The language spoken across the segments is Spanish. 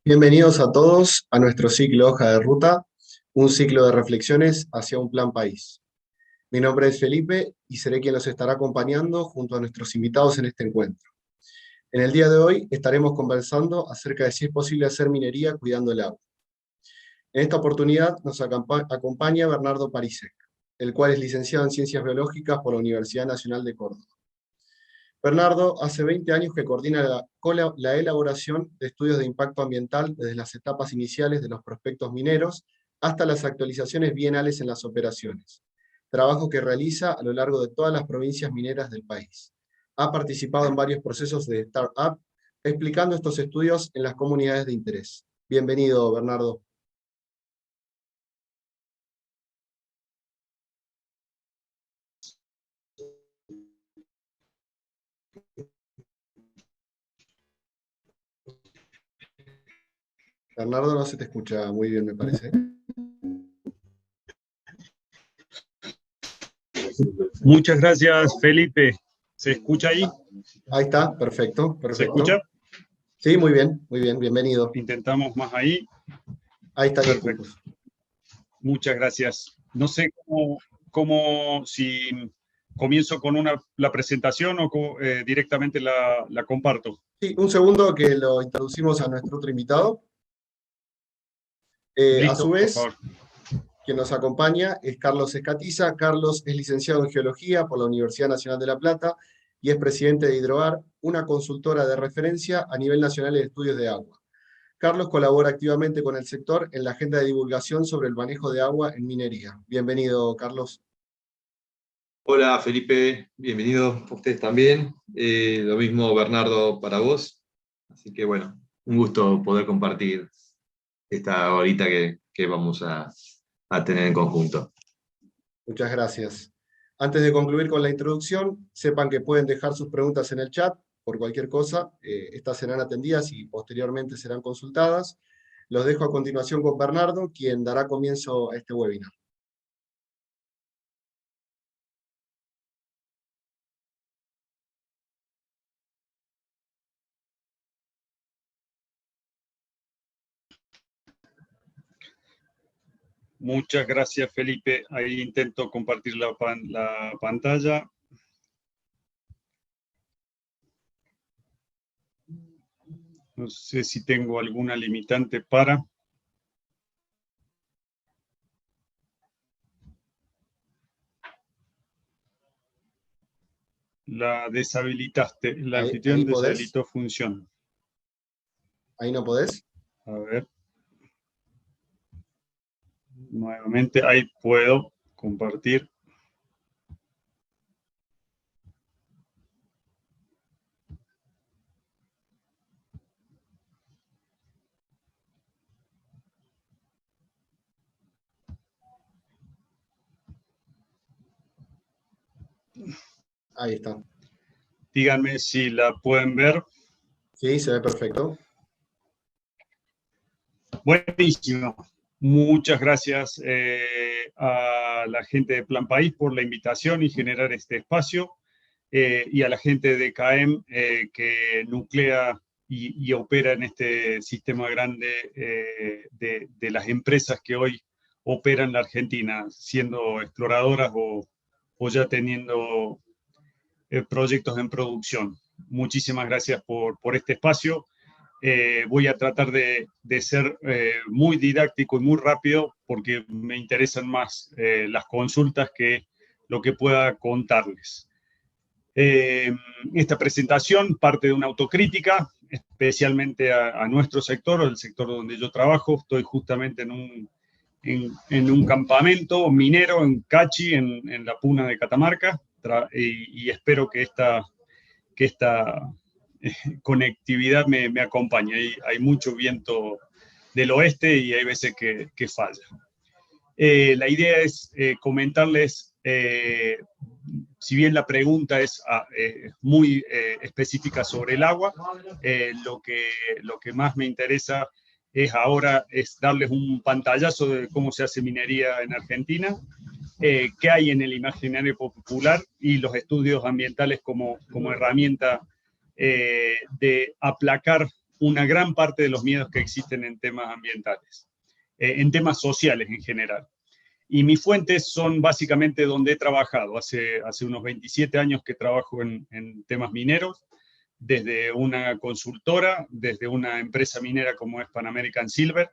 Bienvenidos a todos a nuestro ciclo Hoja de Ruta, un ciclo de reflexiones hacia un plan país. Mi nombre es Felipe y seré quien los estará acompañando junto a nuestros invitados en este encuentro. En el día de hoy estaremos conversando acerca de si es posible hacer minería cuidando el agua. En esta oportunidad nos acompaña Bernardo Parisek, el cual es licenciado en Ciencias Biológicas por la Universidad Nacional de Córdoba. Bernardo hace 20 años que coordina la elaboración de estudios de impacto ambiental desde las etapas iniciales de los prospectos mineros hasta las actualizaciones bienales en las operaciones, trabajo que realiza a lo largo de todas las provincias mineras del país. Ha participado en varios procesos de startup, explicando estos estudios en las comunidades de interés. Bienvenido, Bernardo. Bernardo, no se te escucha muy bien, me parece. Muchas gracias, Felipe. ¿Se escucha ahí? Ahí está, perfecto, ¿Se perfecto. escucha? Sí, muy bien, bienvenido. Intentamos más ahí. Ahí está, Perfecto. disculpas. Muchas gracias. No sé si comienzo con la presentación o directamente la comparto. Sí, un segundo que lo introducimos a nuestro otro invitado. A su Listo, por vez, favor. quien nos acompaña es Carlos Escatiza. Carlos es licenciado en Geología por la Universidad Nacional de La Plata y es presidente de Hidroar, una consultora de referencia a nivel nacional en estudios de agua. Carlos colabora activamente con el sector en la agenda de divulgación sobre el manejo de agua en minería. Bienvenido, Carlos. Hola Felipe, bienvenido a ustedes también. Lo mismo Bernardo para vos. Así que bueno, un gusto poder compartir esta horita que vamos a tener en conjunto. Muchas gracias. Antes de concluir con la introducción, sepan que pueden dejar sus preguntas en el chat por cualquier cosa. Estas serán atendidas y posteriormente serán consultadas. Los dejo a continuación con Bernardo, quien dará comienzo a este webinar. Muchas gracias, Felipe. Ahí intento compartir la pantalla. No sé si tengo alguna limitante para... La deshabilitaste. El Ahí anfitrión podés. deshabilitó función. Ahí no podés. A ver. Nuevamente, ahí puedo compartir. Ahí está. Díganme si la pueden ver. Sí, se ve perfecto. Buenísimo. Muchas gracias a la gente de Plan País por la invitación y generar este espacio, y a la gente de CAEM que nuclea y opera en este sistema grande de las empresas que hoy operan en la Argentina, siendo exploradoras o ya teniendo proyectos en producción. Muchísimas gracias por este espacio. Voy a tratar de ser muy didáctico y muy rápido porque me interesan más las consultas que lo que pueda contarles. Esta presentación parte de una autocrítica, especialmente a nuestro sector, o el sector donde yo trabajo. Estoy justamente en un campamento minero en Cachi, en la Puna de Catamarca, y espero que esta conectividad me acompañe. Hay mucho viento del oeste y hay veces que falla. La idea es comentarles, si bien la pregunta es muy específica sobre el agua, lo que más me interesa ahora es darles un pantallazo de cómo se hace minería en Argentina, qué hay en el imaginario popular y los estudios ambientales como herramienta de aplacar una gran parte de los miedos que existen en temas ambientales, en temas sociales en general. Y mis fuentes son básicamente donde he trabajado. Hace unos 27 años que trabajo en temas mineros, desde una consultora, desde una empresa minera como es Pan American Silver,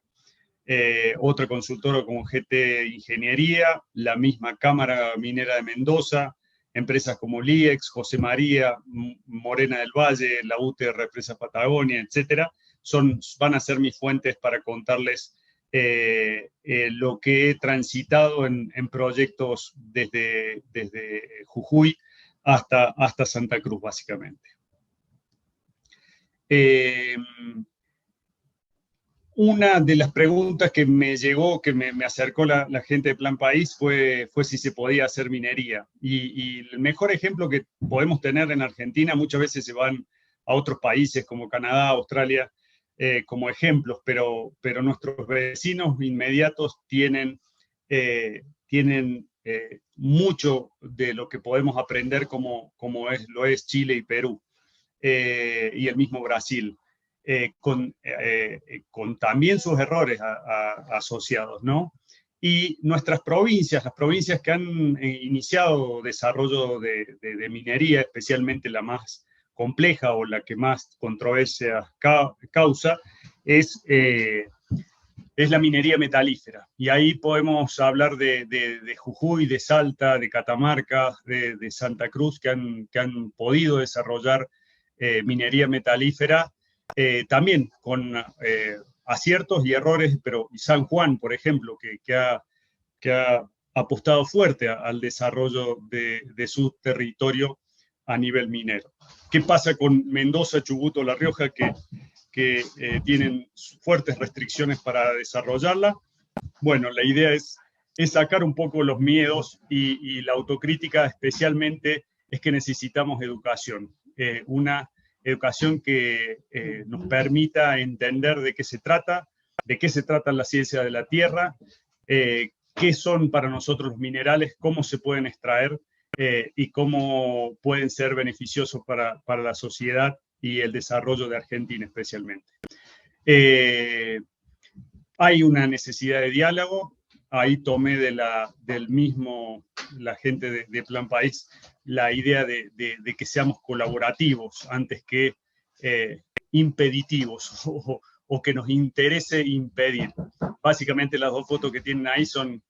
otra consultora como GT Ingeniería, la misma Cámara Minera de Mendoza, empresas como LIEX, José María, Morena del Valle, la UTE Represas Patagonia, etcétera, van a ser mis fuentes para contarles lo que he transitado en proyectos desde Jujuy hasta Santa Cruz, básicamente. Una de las preguntas que me llegó, que me acercó la gente de Plan País, fue si se podía hacer minería. Y el mejor ejemplo que podemos tener en Argentina, muchas veces se van a otros países como Canadá, Australia, como ejemplos, pero nuestros vecinos inmediatos tienen mucho de lo que podemos aprender como lo es Chile y Perú, y el mismo Brasil. Con también sus errores asociados, ¿no? Y nuestras provincias, las provincias que han iniciado desarrollo de minería, especialmente la más compleja o la que más controversia causa, es la minería metalífera. Y ahí podemos hablar de Jujuy, de Salta, de Catamarca, de Santa Cruz, que han podido desarrollar minería metalífera, también con aciertos y errores, pero San Juan, por ejemplo, que ha apostado fuerte al desarrollo de su territorio a nivel minero. ¿Qué pasa con Mendoza, Chubut o La Rioja, que tienen fuertes restricciones para desarrollarla? Bueno, la idea es sacar un poco los miedos y la autocrítica, especialmente es que necesitamos educación, una educación que nos permita entender de qué se trata la ciencia de la tierra, qué son para nosotros los minerales, cómo se pueden extraer y cómo pueden ser beneficiosos para la sociedad y el desarrollo de Argentina especialmente. Hay una necesidad de diálogo. Ahí tomé la gente de Plan País la idea de que seamos colaborativos antes que impeditivos o que nos interese impedir. Básicamente las dos fotos que tienen ahí son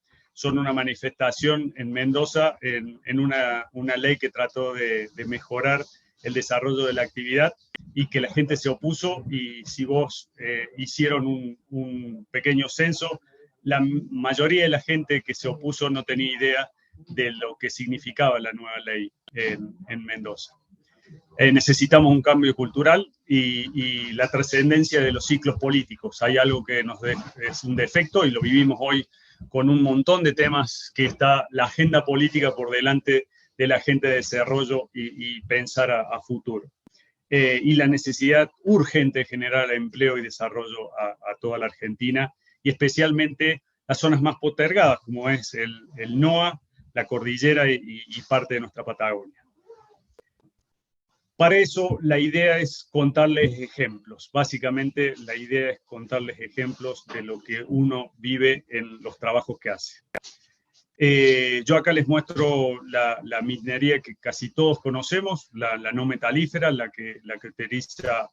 una manifestación en Mendoza en una ley que trató de mejorar el desarrollo de la actividad y que la gente se opuso, y si vos hicieron un pequeño censo, la mayoría de la gente que se opuso no tenía idea de lo que significaba la nueva ley en Mendoza. Necesitamos un cambio cultural y la trascendencia de los ciclos políticos. Hay algo que es un defecto y lo vivimos hoy con un montón de temas que está la agenda política por delante de la agenda de desarrollo y pensar a futuro. Y la necesidad urgente de generar empleo y desarrollo a toda la Argentina, y especialmente las zonas más postergadas, como es el NOA, la cordillera y parte de nuestra Patagonia. Para eso, la idea es contarles ejemplos. Básicamente, la idea es contarles ejemplos de lo que uno vive en los trabajos que hace. Yo acá les muestro la minería que casi todos conocemos, la no metalífera, la que utiliza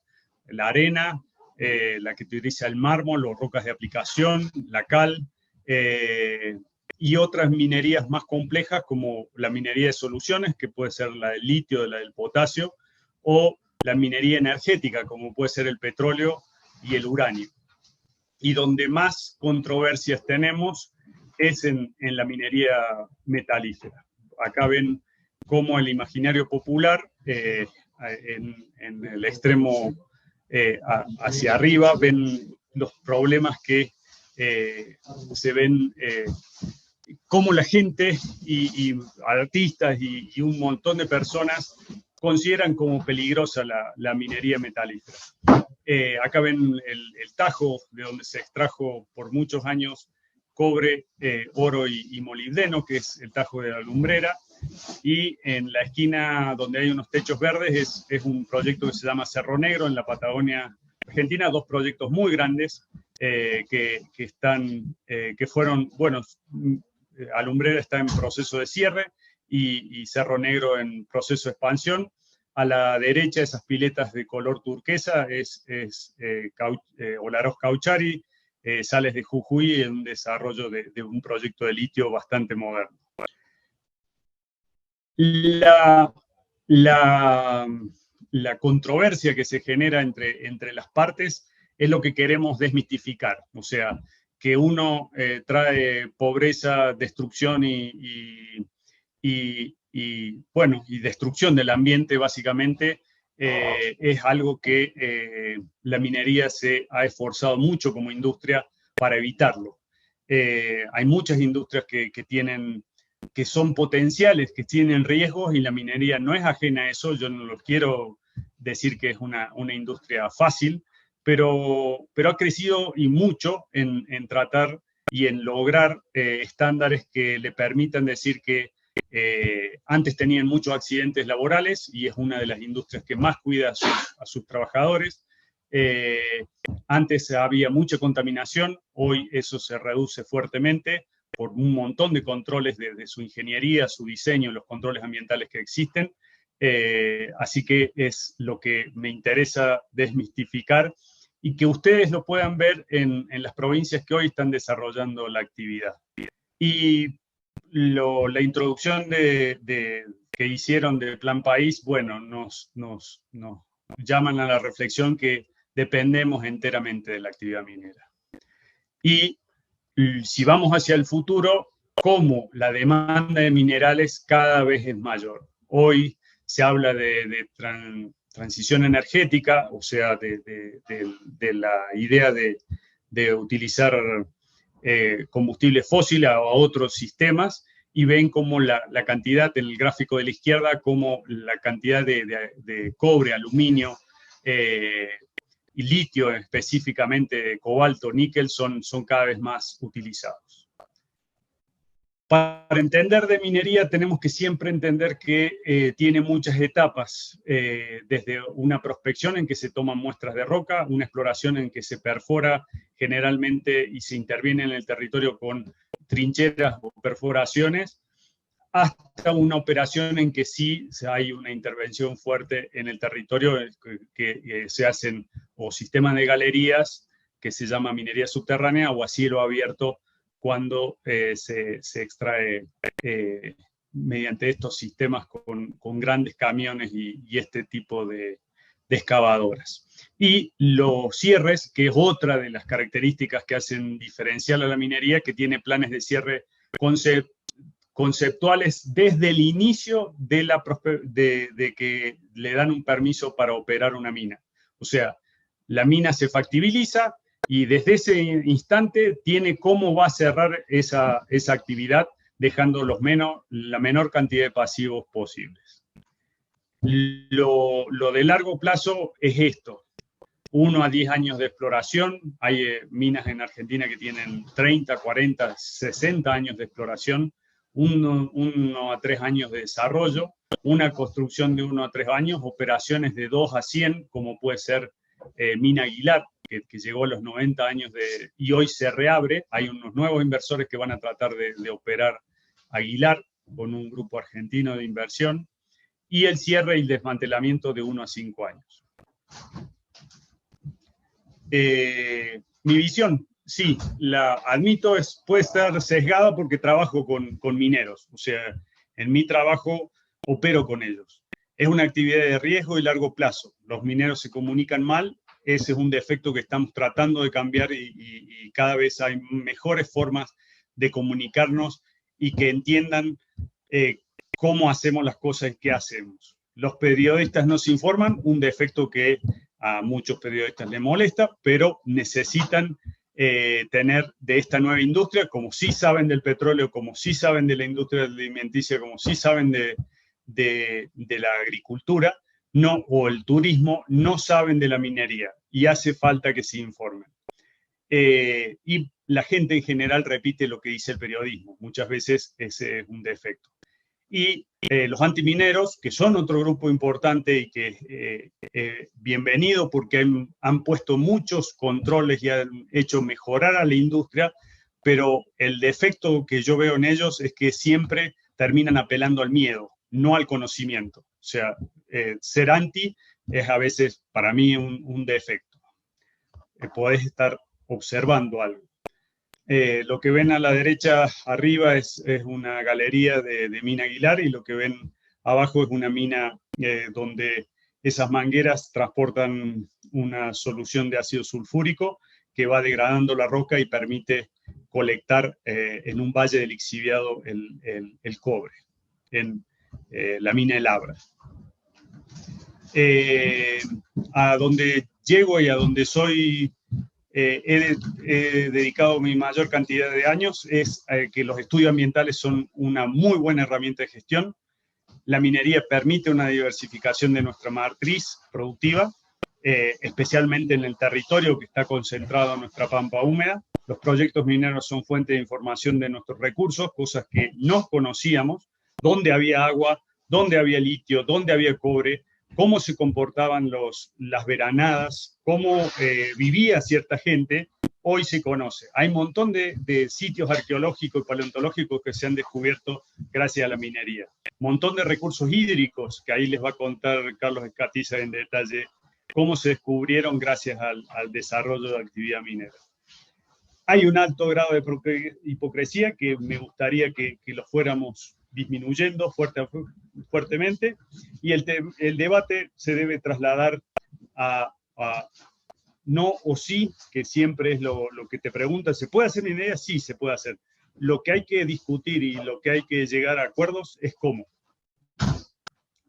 la arena, la que utiliza el mármol o rocas de aplicación, la cal, y otras minerías más complejas como la minería de soluciones, que puede ser la del litio, la del potasio, o la minería energética, como puede ser el petróleo y el uranio. Y donde más controversias tenemos es en la minería metalífera. Acá ven cómo el imaginario popular, en el extremo hacia arriba, ven los problemas que se ven, cómo la gente y artistas y un montón de personas consideran como peligrosa la minería metalífera. Acá ven el Tajo, de donde se extrajo por muchos años cobre, oro y molibdeno, que es el Tajo de la Lumbrera, y en la esquina donde hay unos techos verdes es un proyecto que se llama Cerro Negro, en la Patagonia Argentina 2 proyectos muy grandes que fueron, bueno, Alumbrera está en proceso de cierre y Cerro Negro en proceso de expansión. A la derecha, esas piletas de color turquesa es Olaroz Cauchari, Sales de Jujuy, en un desarrollo de un proyecto de litio bastante moderno. La controversia que se genera entre las partes es lo que queremos desmitificar, o sea, que uno trae pobreza, destrucción bueno, y destrucción del ambiente básicamente, es algo que la minería se ha esforzado mucho como industria para evitarlo. Hay muchas industrias que son potenciales, que tienen riesgos, y la minería no es ajena a eso. Yo no lo quiero decir que es una industria fácil, pero ha crecido y mucho en tratar y en lograr estándares que le permitan decir que antes tenían muchos accidentes laborales y es una de las industrias que más cuida a sus trabajadores. Antes había mucha contaminación, hoy eso se reduce fuertemente por un montón de controles de su ingeniería, su diseño, los controles ambientales que existen. Así que es lo que me interesa desmistificar y que ustedes lo puedan ver en las provincias que hoy están desarrollando la actividad. Y la introducción que hicieron del Plan País, bueno, nos llaman a la reflexión que dependemos enteramente de la actividad minera. Y si vamos hacia el futuro, cómo la demanda de minerales cada vez es mayor. Hoy se habla de transición energética, o sea, de la idea de utilizar combustibles fósiles a otros sistemas, y ven como la cantidad, en el gráfico de la izquierda, como la cantidad de cobre, aluminio, y litio, específicamente cobalto, níquel, son cada vez más utilizados. Para entender de minería tenemos que siempre entender que tiene muchas etapas, desde una prospección en que se toman muestras de roca, una exploración en que se perfora generalmente y se interviene en el territorio con trincheras o perforaciones, hasta una operación en que sí hay una intervención fuerte en el territorio, que se hacen o sistemas de galerías, que se llama minería subterránea, o a cielo abierto, cuando se extrae mediante estos sistemas con grandes camiones y este tipo de excavadoras. Y los cierres, que es otra de las características que hacen diferencial a la minería, que tiene planes de cierre conceptuales desde el inicio de que le dan un permiso para operar una mina. O sea, la mina se factibiliza y desde ese instante tiene cómo va a cerrar esa actividad, dejando la menor cantidad de pasivos posibles. Lo de largo plazo es esto: 1 a 10 años de exploración. Hay minas en Argentina que tienen 30, 40, 60 años de exploración, 1 a 3 años de desarrollo, una construcción de 1 a 3 años, operaciones de 2 a 100, como puede ser Mina Aguilar, que llegó a los 90 años y hoy se reabre. Hay unos nuevos inversores que van a tratar de operar Aguilar con un grupo argentino de inversión, y el cierre y el desmantelamiento de 1 a 5 años. Mi visión, sí, la admito, puede estar sesgada porque trabajo con mineros. O sea, en mi trabajo opero con ellos. Es una actividad de riesgo y largo plazo. Los mineros se comunican mal. Ese es un defecto que estamos tratando de cambiar, y cada vez hay mejores formas de comunicarnos y que entiendan cómo hacemos las cosas y qué hacemos. Los periodistas no se informan, un defecto que a muchos periodistas les molesta, pero necesitan tener de esta nueva industria, como sí saben del petróleo, como sí saben de la industria alimenticia, como sí saben de la agricultura, no, o el turismo, no saben de la minería, y hace falta que se informen. Y la gente en general repite lo que dice el periodismo. Muchas veces ese es un defecto. y los antimineros, que son otro grupo importante y que bienvenido porque han puesto muchos controles y han hecho mejorar a la industria, pero el defecto que yo veo en ellos es que siempre terminan apelando al miedo, no al conocimiento. O sea, ser anti es a veces para mí un defecto. Podés estar observando algo. Lo que ven a la derecha arriba es una galería de Mina Aguilar, y lo que ven abajo es una mina donde esas mangueras transportan una solución de ácido sulfúrico que va degradando la roca y permite colectar en un valle de lixiviado el cobre, en la mina de Labra. A donde llego y a donde soy, he dedicado mi mayor cantidad de años, es que los estudios ambientales son una muy buena herramienta de gestión. La minería permite una diversificación de nuestra matriz productiva, especialmente en el territorio que está concentrado en nuestra pampa húmeda. Los proyectos mineros son fuente de información de nuestros recursos, cosas que no conocíamos: dónde había agua, dónde había litio, dónde había cobre, cómo se comportaban las veranadas, cómo vivía cierta gente. Hoy se conoce. Hay un montón de sitios arqueológicos y paleontológicos que se han descubierto gracias a la minería. Un montón de recursos hídricos, que ahí les va a contar Carlos Escatiza en detalle cómo se descubrieron gracias al desarrollo de actividad minera. Hay un alto grado de hipocresía que me gustaría que lo fuéramos disminuyendo fuertemente, y el debate se debe trasladar a no o sí, que siempre es lo que te preguntan. ¿Se puede hacer minería? Sí, se puede hacer. Lo que hay que discutir y lo que hay que llegar a acuerdos es cómo.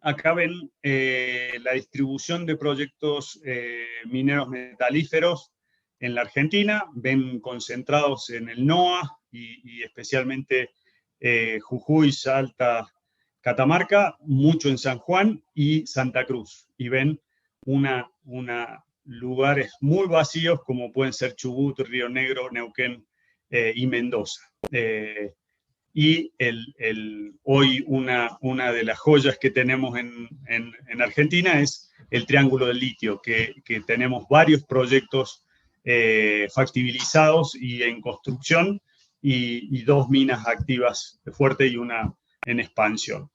Acá ven la distribución de proyectos mineros metalíferos en la Argentina. Ven concentrados en el NOA y especialmente Jujuy, Salta, Catamarca, mucho en San Juan y Santa Cruz. Y ven lugares muy vacíos como pueden ser Chubut, Río Negro, Neuquén y Mendoza. Y hoy una de las joyas que tenemos en Argentina es el Triángulo del Litio, que tenemos varios proyectos factibilizados y en construcción, y 2 minas activas fuertes y una en expansión.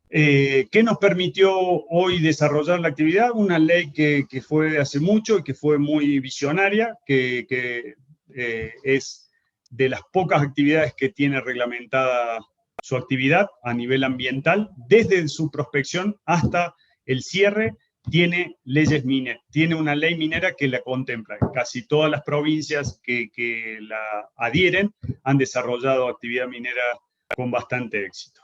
¿Qué nos permitió hoy desarrollar la actividad? Una ley que fue hace mucho y que fue muy visionaria, que es de las pocas actividades que tiene reglamentada su actividad a nivel ambiental, desde su prospección hasta el cierre. Tiene leyes mineras, tiene una ley minera que la contempla. Casi todas las provincias que la adhieren han desarrollado actividad minera con bastante éxito.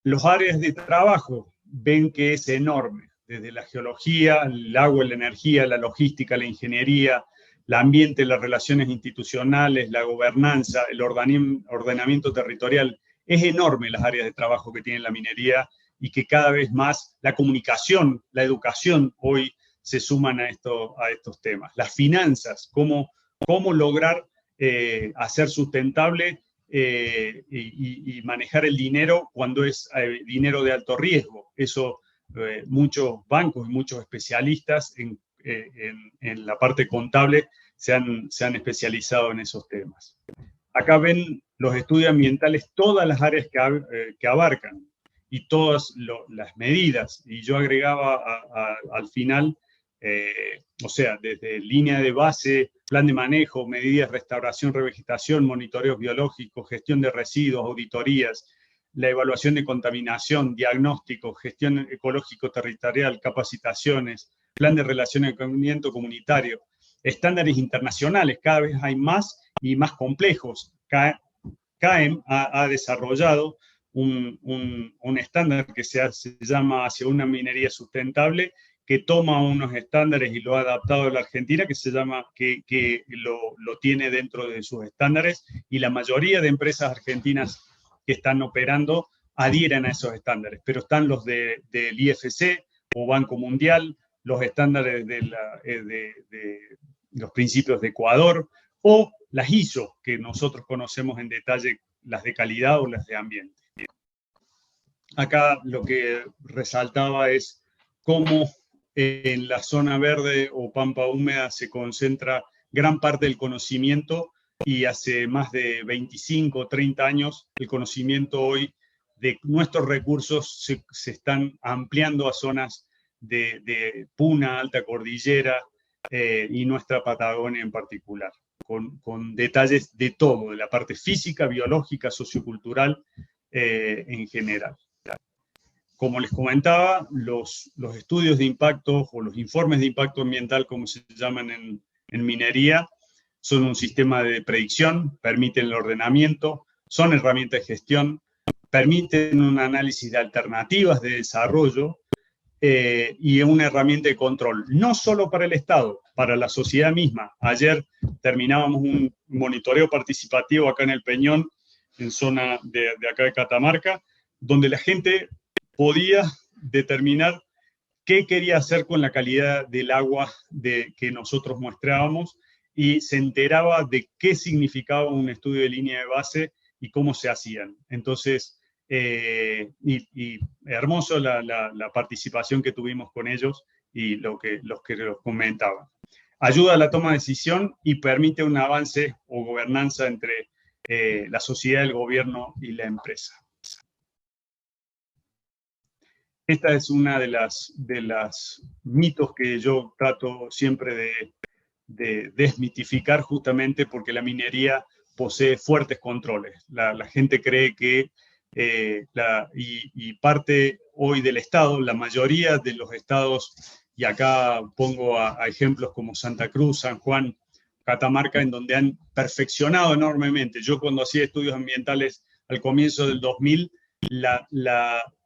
Los áreas de trabajo ven que es enorme, desde la geología, el agua, la energía, la logística, la ingeniería, el ambiente, las relaciones institucionales, la gobernanza, el ordenamiento territorial. Es enorme las áreas de trabajo que tiene la minería, y que cada vez más la comunicación, la educación hoy se suman a estos temas. Las finanzas, cómo lograr hacer sustentable y manejar el dinero cuando es dinero de alto riesgo. Eso muchos bancos y muchos especialistas en la parte contable se han especializado en esos temas. Acá ven los estudios ambientales, todas las áreas que abarcan y todas las medidas. Y yo agregaba al final, o sea, desde línea de base, plan de manejo, medidas de restauración, revegetación, monitoreos biológicos, gestión de residuos, auditorías, la evaluación de contaminación, diagnóstico, gestión ecológico territorial, capacitaciones, plan de relacionamiento comunitario, estándares internacionales, cada vez hay más y más complejos. CAEM ha desarrollado un estándar que se llama Hacia una minería sustentable, que toma unos estándares y lo ha adaptado a la Argentina, que se llama, que lo tiene dentro de sus estándares, y la mayoría de empresas argentinas que están operando adhieren a esos estándares, pero están los del IFC o Banco Mundial, los estándares de los principios de Ecuador, o las ISO, que nosotros conocemos en detalle las de calidad o las de ambiente. Acá lo que resaltaba es cómo en la zona verde o pampa húmeda se concentra gran parte del conocimiento, y hace más de 25 o 30 años el conocimiento hoy de nuestros recursos se están ampliando a zonas de Puna, Alta Cordillera y nuestra Patagonia en particular, con detalles de todo, de la parte física, biológica, sociocultural en general. Como les comentaba, los estudios de impacto o los informes de impacto ambiental, como se llaman en minería, son un sistema de predicción, permiten el ordenamiento, son herramientas de gestión, permiten un análisis de alternativas de desarrollo y una herramienta de control, no solo para el Estado, para la sociedad misma. Ayer terminábamos un monitoreo participativo acá en El Peñón, en zona de acá de Catamarca, donde la gente podía determinar qué quería hacer con la calidad del agua que nosotros muestrábamos, y se enteraba de qué significaba un estudio de línea de base y cómo se hacían. Entonces, y hermoso la participación que tuvimos con ellos y los que los comentaban. Ayuda a la toma de decisión y permite un avance o gobernanza entre la sociedad, el gobierno y la empresa. Esta es una de las mitos que yo trato siempre de desmitificar, justamente porque la minería posee fuertes controles. La gente cree que, y parte hoy del Estado, la mayoría de los estados, y acá pongo a ejemplos como Santa Cruz, San Juan, Catamarca, en donde han perfeccionado enormemente. Yo cuando hacía estudios ambientales al comienzo del 2000,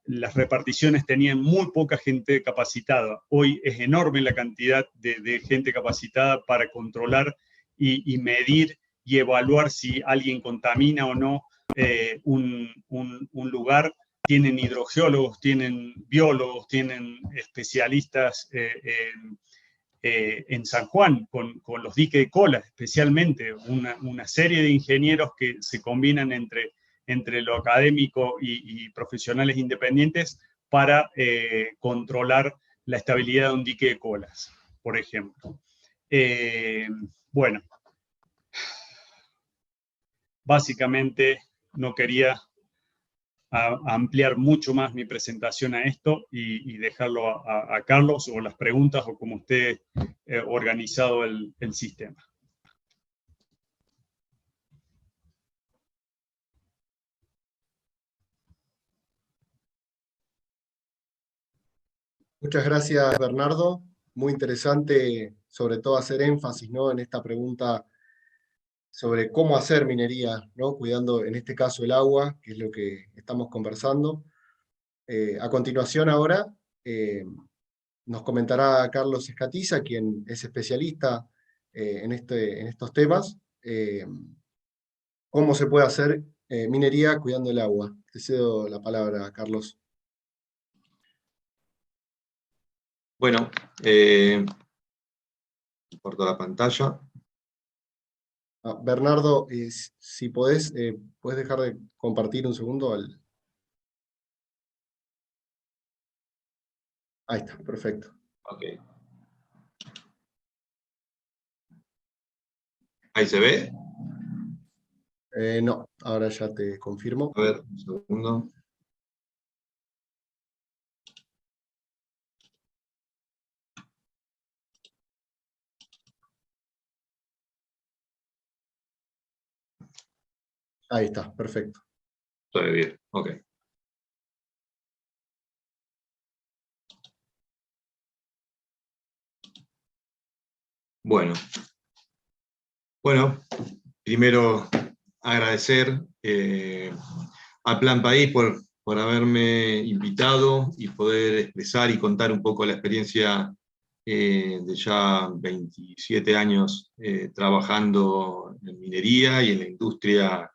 las reparticiones tenían muy poca gente capacitada. Hoy es enorme la cantidad de gente capacitada para controlar y medir y evaluar si alguien contamina o no un lugar. Tienen hidrogeólogos, tienen biólogos, tienen especialistas en San Juan con los diques de cola, especialmente una serie de ingenieros que se combinan entre lo académico y profesionales independientes para controlar la estabilidad de un dique de colas, por ejemplo. Bueno, básicamente no quería ampliar mucho más mi presentación a esto y dejarlo a Carlos o las preguntas o como usted organizado el sistema. Muchas gracias, Bernardo. Muy interesante, sobre todo, hacer énfasis, ¿no?, en esta pregunta sobre cómo hacer minería, ¿no?, cuidando, en este caso, el agua, que es lo que estamos conversando. A continuación, ahora, nos comentará Carlos Escatiza, quien es especialista en estos temas, cómo se puede hacer minería cuidando el agua. Te cedo la palabra, Carlos. Bueno, comparto la pantalla. Bernardo, si podés, ¿puedes dejar de compartir un segundo? Ahí está, perfecto. Ok. ¿Ahí se ve? No, ahora ya te confirmo. A ver, un segundo. Ahí está, perfecto. Se ve bien, ok. Bueno, primero agradecer a Plan País por haberme invitado y poder expresar y contar un poco la experiencia de ya 27 años trabajando en minería y en la industria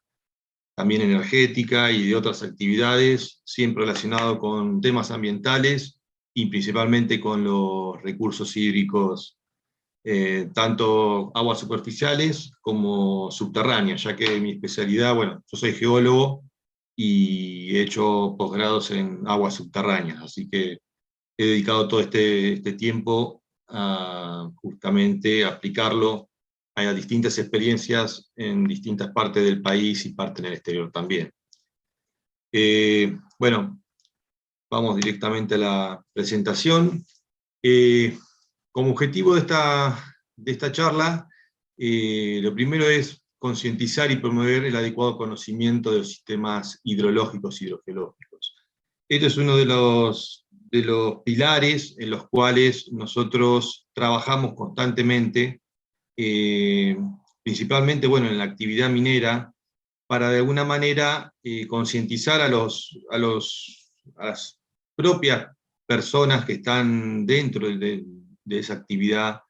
también energética y de otras actividades, siempre relacionado con temas ambientales y principalmente con los recursos hídricos tanto aguas superficiales como subterráneas, ya que mi especialidad, bueno, yo soy geólogo y he hecho posgrados en aguas subterráneas, así que he dedicado todo este tiempo a justamente aplicarlo a distintas experiencias en distintas partes del país y parte en el exterior también. Bueno, vamos directamente a la presentación. Como objetivo de esta charla, lo primero es concientizar y promover el adecuado conocimiento de los sistemas hidrológicos y hidrogeológicos. Este es uno de los pilares en los cuales nosotros trabajamos constantemente, principalmente bueno, en la actividad minera, para de alguna manera concientizar a las propias personas que están dentro de esa actividad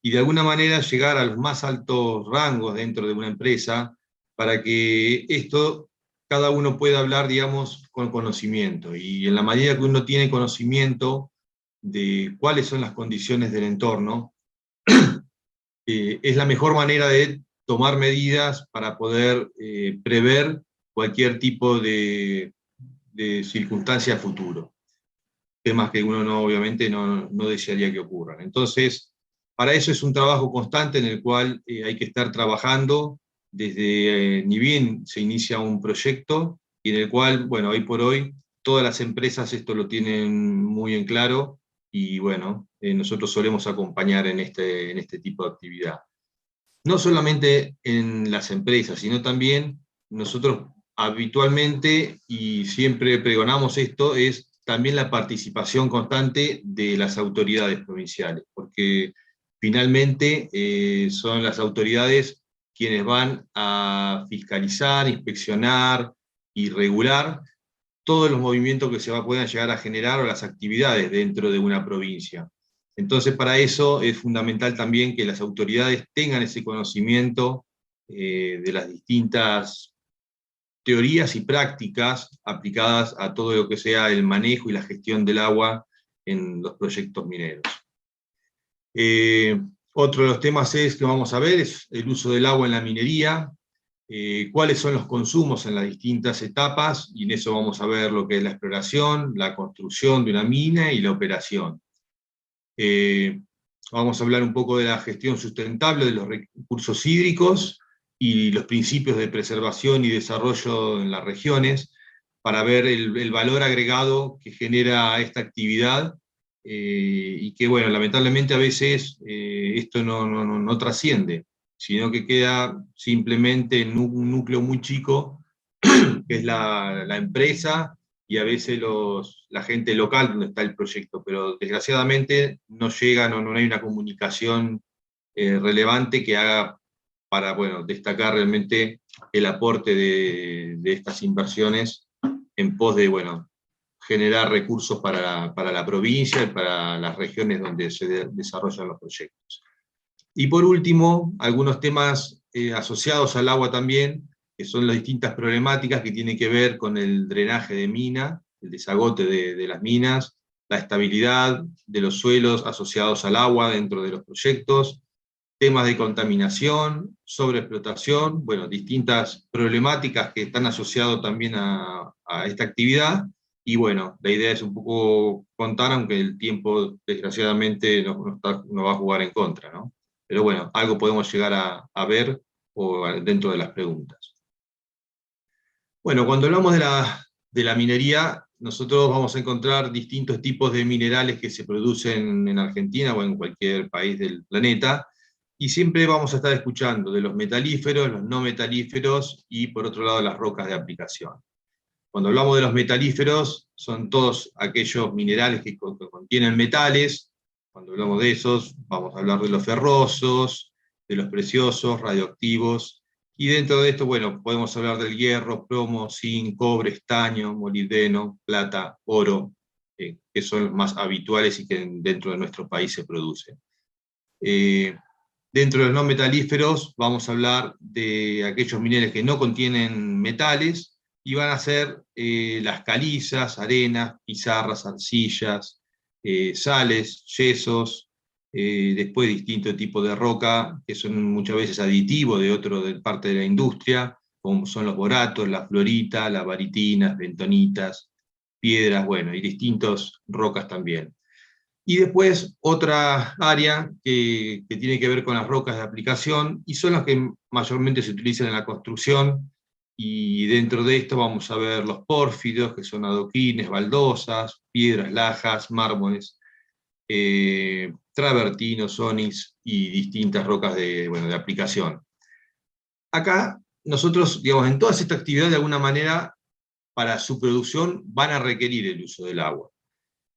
y de alguna manera llegar a los más altos rangos dentro de una empresa para que esto cada uno pueda hablar, digamos, con conocimiento. Y en la medida que uno tiene conocimiento de cuáles son las condiciones del entorno, es la mejor manera de tomar medidas para poder prever cualquier tipo de circunstancia a futuro. Temas que uno obviamente no desearía que ocurran. Entonces, para eso es un trabajo constante en el cual hay que estar trabajando desde, ni bien se inicia un proyecto, y en el cual, bueno, hoy por hoy, todas las empresas esto lo tienen muy en claro, y bueno, nosotros solemos acompañar en este tipo de actividad. No solamente en las empresas, sino también nosotros habitualmente, y siempre pregonamos esto, es también la participación constante de las autoridades provinciales, porque finalmente son las autoridades quienes van a fiscalizar, inspeccionar y regular todos los movimientos que puedan llegar a generar o las actividades dentro de una provincia. Entonces, para eso es fundamental también que las autoridades tengan ese conocimiento de las distintas teorías y prácticas aplicadas a todo lo que sea el manejo y la gestión del agua en los proyectos mineros. Otro de los temas que vamos a ver es el uso del agua en la minería, cuáles son los consumos en las distintas etapas, y en eso vamos a ver lo que es la exploración, la construcción de una mina y la operación. Vamos a hablar un poco de la gestión sustentable de los recursos hídricos y los principios de preservación y desarrollo en las regiones, para ver el valor agregado que genera esta actividad, y que, bueno, lamentablemente a veces esto no trasciende, sino que queda simplemente en un núcleo muy chico, que es la empresa, y a veces la gente local donde está el proyecto, pero desgraciadamente no llega, no hay una comunicación relevante que haga para, bueno, destacar realmente el aporte de estas inversiones en pos de, bueno, generar recursos para la provincia y para las regiones donde se desarrollan los proyectos. Y por último, algunos temas asociados al agua también, que son las distintas problemáticas que tienen que ver con el drenaje de mina, el desagote de las minas, la estabilidad de los suelos asociados al agua dentro de los proyectos, temas de contaminación, sobreexplotación, bueno, distintas problemáticas que están asociadas también a esta actividad. Y bueno, la idea es un poco contar, aunque el tiempo desgraciadamente nos va a jugar en contra, ¿no? Pero bueno, algo podemos llegar a ver dentro de las preguntas. Bueno, cuando hablamos de la minería, nosotros vamos a encontrar distintos tipos de minerales que se producen en Argentina o en cualquier país del planeta, y siempre vamos a estar escuchando de los metalíferos, los no metalíferos y por otro lado las rocas de aplicación. Cuando hablamos de los metalíferos, son todos aquellos minerales que contienen metales. Cuando hablamos de esos, vamos a hablar de los ferrosos, de los preciosos, radioactivos, y dentro de esto, bueno, podemos hablar del hierro, plomo, zinc, cobre, estaño, molibdeno, plata, oro, que son los más habituales y que dentro de nuestro país se producen. Dentro de los no metalíferos vamos a hablar de aquellos minerales que no contienen metales, y van a ser las calizas, arenas, pizarras, arcillas, sales, yesos, después distintos tipos de roca, que son muchas veces aditivos de parte de la industria, como son los boratos, la florita, las baritinas, bentonitas, piedras, bueno, y distintas rocas también. Y después otra área que tiene que ver con las rocas de aplicación, y son las que mayormente se utilizan en la construcción, y dentro de esto vamos a ver los pórfidos, que son adoquines, baldosas, piedras, lajas, mármoles, travertinos, onix y distintas rocas de aplicación. Acá nosotros, digamos, en todas estas actividades de alguna manera, para su producción van a requerir el uso del agua.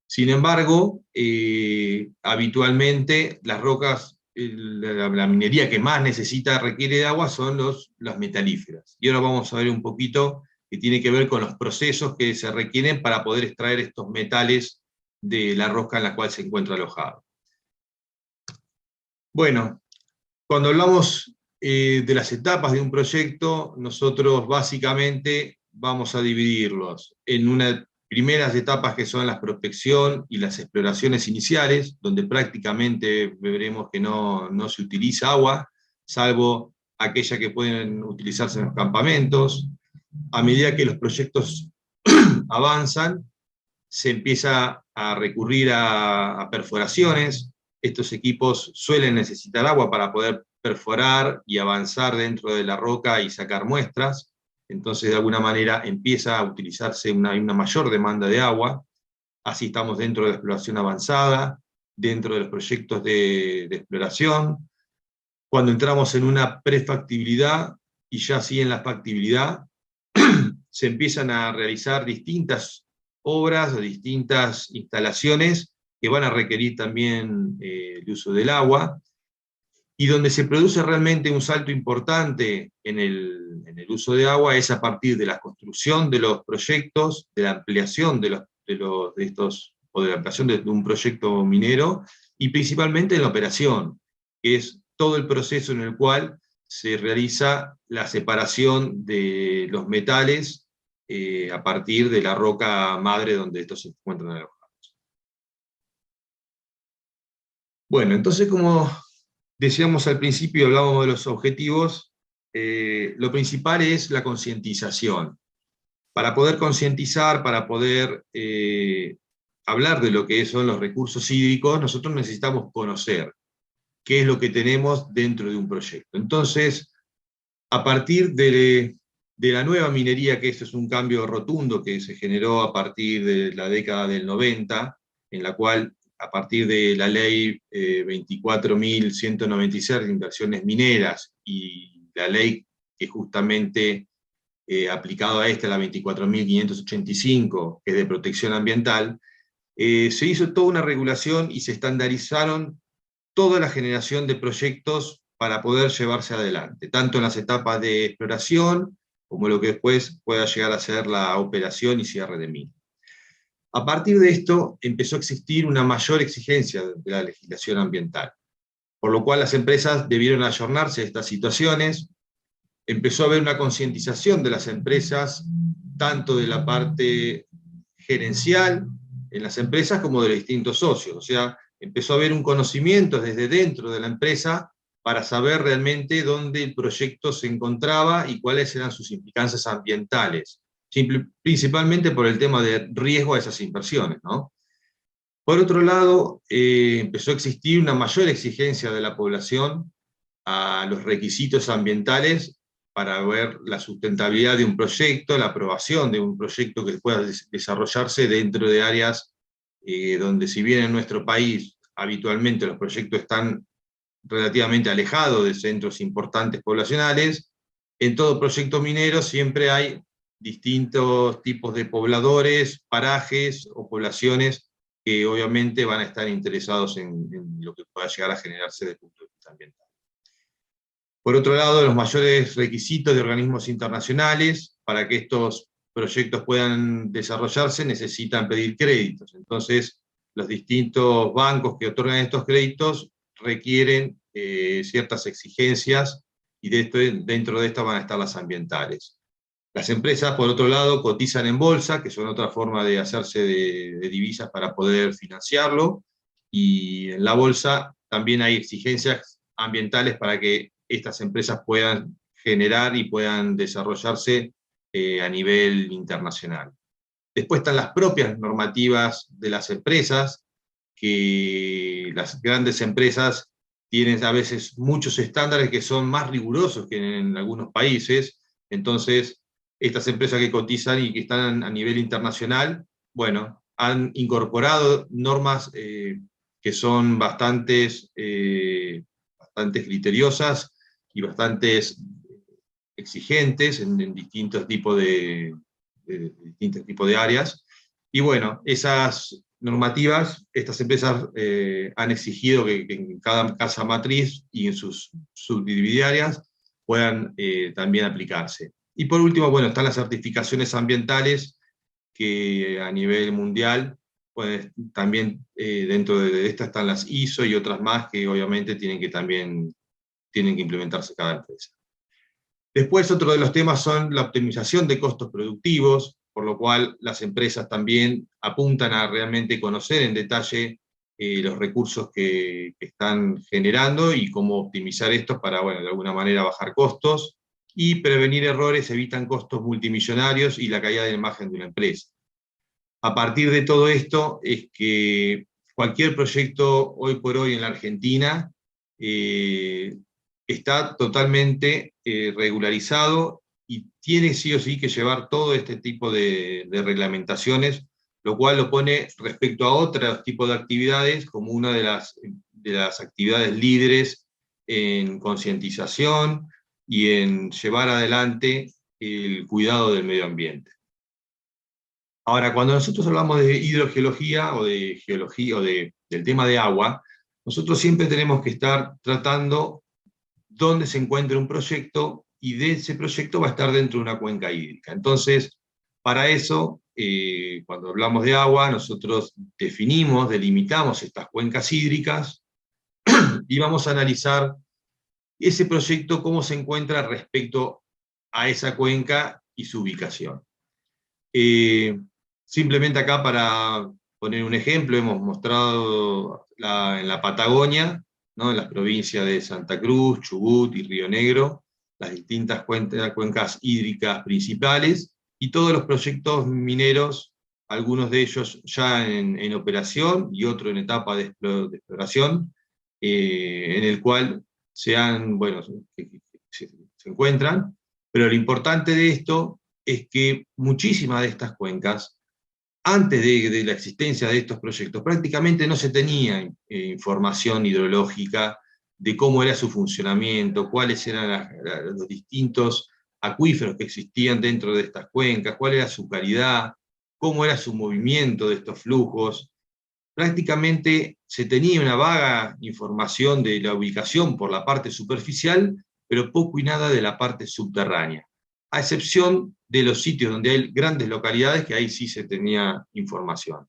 Sin embargo, habitualmente las rocas, la minería que más requiere de agua son las metalíferas. Y ahora vamos a ver un poquito que tiene que ver con los procesos que se requieren para poder extraer estos metales de la roca en la cual se encuentra alojado. Bueno, cuando hablamos de las etapas de un proyecto, nosotros básicamente vamos a dividirlos en unas primeras etapas que son la prospección y las exploraciones iniciales, donde prácticamente veremos que no se utiliza agua, salvo aquella que pueden utilizarse en los campamentos. A medida que los proyectos avanzan, se empieza a recurrir a perforaciones. Estos equipos suelen necesitar agua para poder perforar y avanzar dentro de la roca y sacar muestras. Entonces, de alguna manera, empieza a utilizarse una mayor demanda de agua. Así estamos dentro de la exploración avanzada, dentro de los proyectos de exploración. Cuando entramos en una prefactibilidad, y ya sí en la factibilidad, se empiezan a realizar distintas obras o distintas instalaciones que van a requerir también el uso del agua, y donde se produce realmente un salto importante en el uso de agua es a partir de la construcción de los proyectos, de la ampliación de la ampliación de un proyecto minero, y principalmente en la operación, que es todo el proceso en el cual se realiza la separación de los metales a partir de la roca madre donde estos se encuentran alojados. Bueno, entonces, como decíamos al principio, hablábamos de los objetivos, lo principal es la concientización. Para poder concientizar, para poder hablar de lo que son los recursos hídricos, nosotros necesitamos conocer qué es lo que tenemos dentro de un proyecto. Entonces, a partir de la nueva minería, que esto es un cambio rotundo que se generó a partir de la década del 90, en la cual, a partir de la ley 24.196 de inversiones mineras, y la ley que justamente aplicado a esta, la 24.585, que es de protección ambiental, se hizo toda una regulación y se estandarizaron toda la generación de proyectos para poder llevarse adelante, tanto en las etapas de exploración, como lo que después pueda llegar a ser la operación y cierre de mina. A partir de esto empezó a existir una mayor exigencia de la legislación ambiental, por lo cual las empresas debieron ayornarse a estas situaciones. Empezó a haber una concientización de las empresas, tanto de la parte gerencial en las empresas como de los distintos socios. O sea, empezó a haber un conocimiento desde dentro de la empresa para saber realmente dónde el proyecto se encontraba y cuáles eran sus implicancias ambientales, principalmente por el tema de riesgo a esas inversiones, ¿no? Por otro lado, empezó a existir una mayor exigencia de la población a los requisitos ambientales para ver la sustentabilidad de un proyecto, la aprobación de un proyecto que pueda desarrollarse dentro de áreas donde, si bien en nuestro país habitualmente los proyectos están relativamente alejados de centros importantes poblacionales, en todo proyecto minero siempre hay distintos tipos de pobladores, parajes o poblaciones que obviamente van a estar interesados en lo que pueda llegar a generarse desde el punto de vista ambiental. Por otro lado, los mayores requisitos de organismos internacionales para que estos proyectos puedan desarrollarse necesitan pedir créditos. Entonces, los distintos bancos que otorgan estos créditos requieren ciertas exigencias, y dentro de estas van a estar las ambientales. Las empresas, por otro lado, cotizan en bolsa, que son otra forma de hacerse de divisas para poder financiarlo, y en la bolsa también hay exigencias ambientales para que estas empresas puedan generar y puedan desarrollarse a nivel internacional. Después están las propias normativas de las empresas, que las grandes empresas tienen a veces muchos estándares que son más rigurosos que en algunos países. Entonces, estas empresas que cotizan y que están a nivel internacional, bueno, han incorporado normas que son bastantes criteriosas y bastantes exigentes en distintos tipos de áreas. Y bueno, esas normativas, estas empresas han exigido que en cada casa matriz y en sus subsidiarias puedan también aplicarse. Y por último, bueno, están las certificaciones ambientales, que a nivel mundial, pues también dentro de estas están las ISO y otras más que obviamente tienen que implementarse cada empresa. Después, otro de los temas son la optimización de costos productivos, por lo cual las empresas también apuntan a realmente conocer en detalle los recursos que están generando y cómo optimizar estos para, bueno, de alguna manera bajar costos y prevenir errores, evitan costos multimillonarios y la caída de la imagen de una empresa. A partir de todo esto es que cualquier proyecto hoy por hoy en la Argentina está totalmente regularizado y tiene sí o sí que llevar todo este tipo de reglamentaciones, lo cual lo pone respecto a otros tipos de actividades como una de las actividades líderes en concientización y en llevar adelante el cuidado del medio ambiente. Ahora, cuando nosotros hablamos de hidrogeología o de geología o del tema de agua, nosotros siempre tenemos que estar tratando dónde se encuentra un proyecto, y de ese proyecto va a estar dentro de una cuenca hídrica. Entonces, para eso, cuando hablamos de agua, nosotros delimitamos estas cuencas hídricas, y vamos a analizar ese proyecto, cómo se encuentra respecto a esa cuenca y su ubicación. Simplemente acá para poner un ejemplo, hemos mostrado en la Patagonia, ¿no? En las provincias de Santa Cruz, Chubut y Río Negro, las distintas cuencas hídricas principales, y todos los proyectos mineros, algunos de ellos ya en operación y otros en etapa de exploración, en el cual se encuentran, pero lo importante de esto es que muchísimas de estas cuencas, antes de la existencia de estos proyectos, prácticamente no se tenía información hidrológica de cómo era su funcionamiento, cuáles eran los distintos acuíferos que existían dentro de estas cuencas, cuál era su calidad, cómo era su movimiento de estos flujos. Prácticamente se tenía una vaga información de la ubicación por la parte superficial, pero poco y nada de la parte subterránea, a excepción de los sitios donde hay grandes localidades, que ahí sí se tenía información.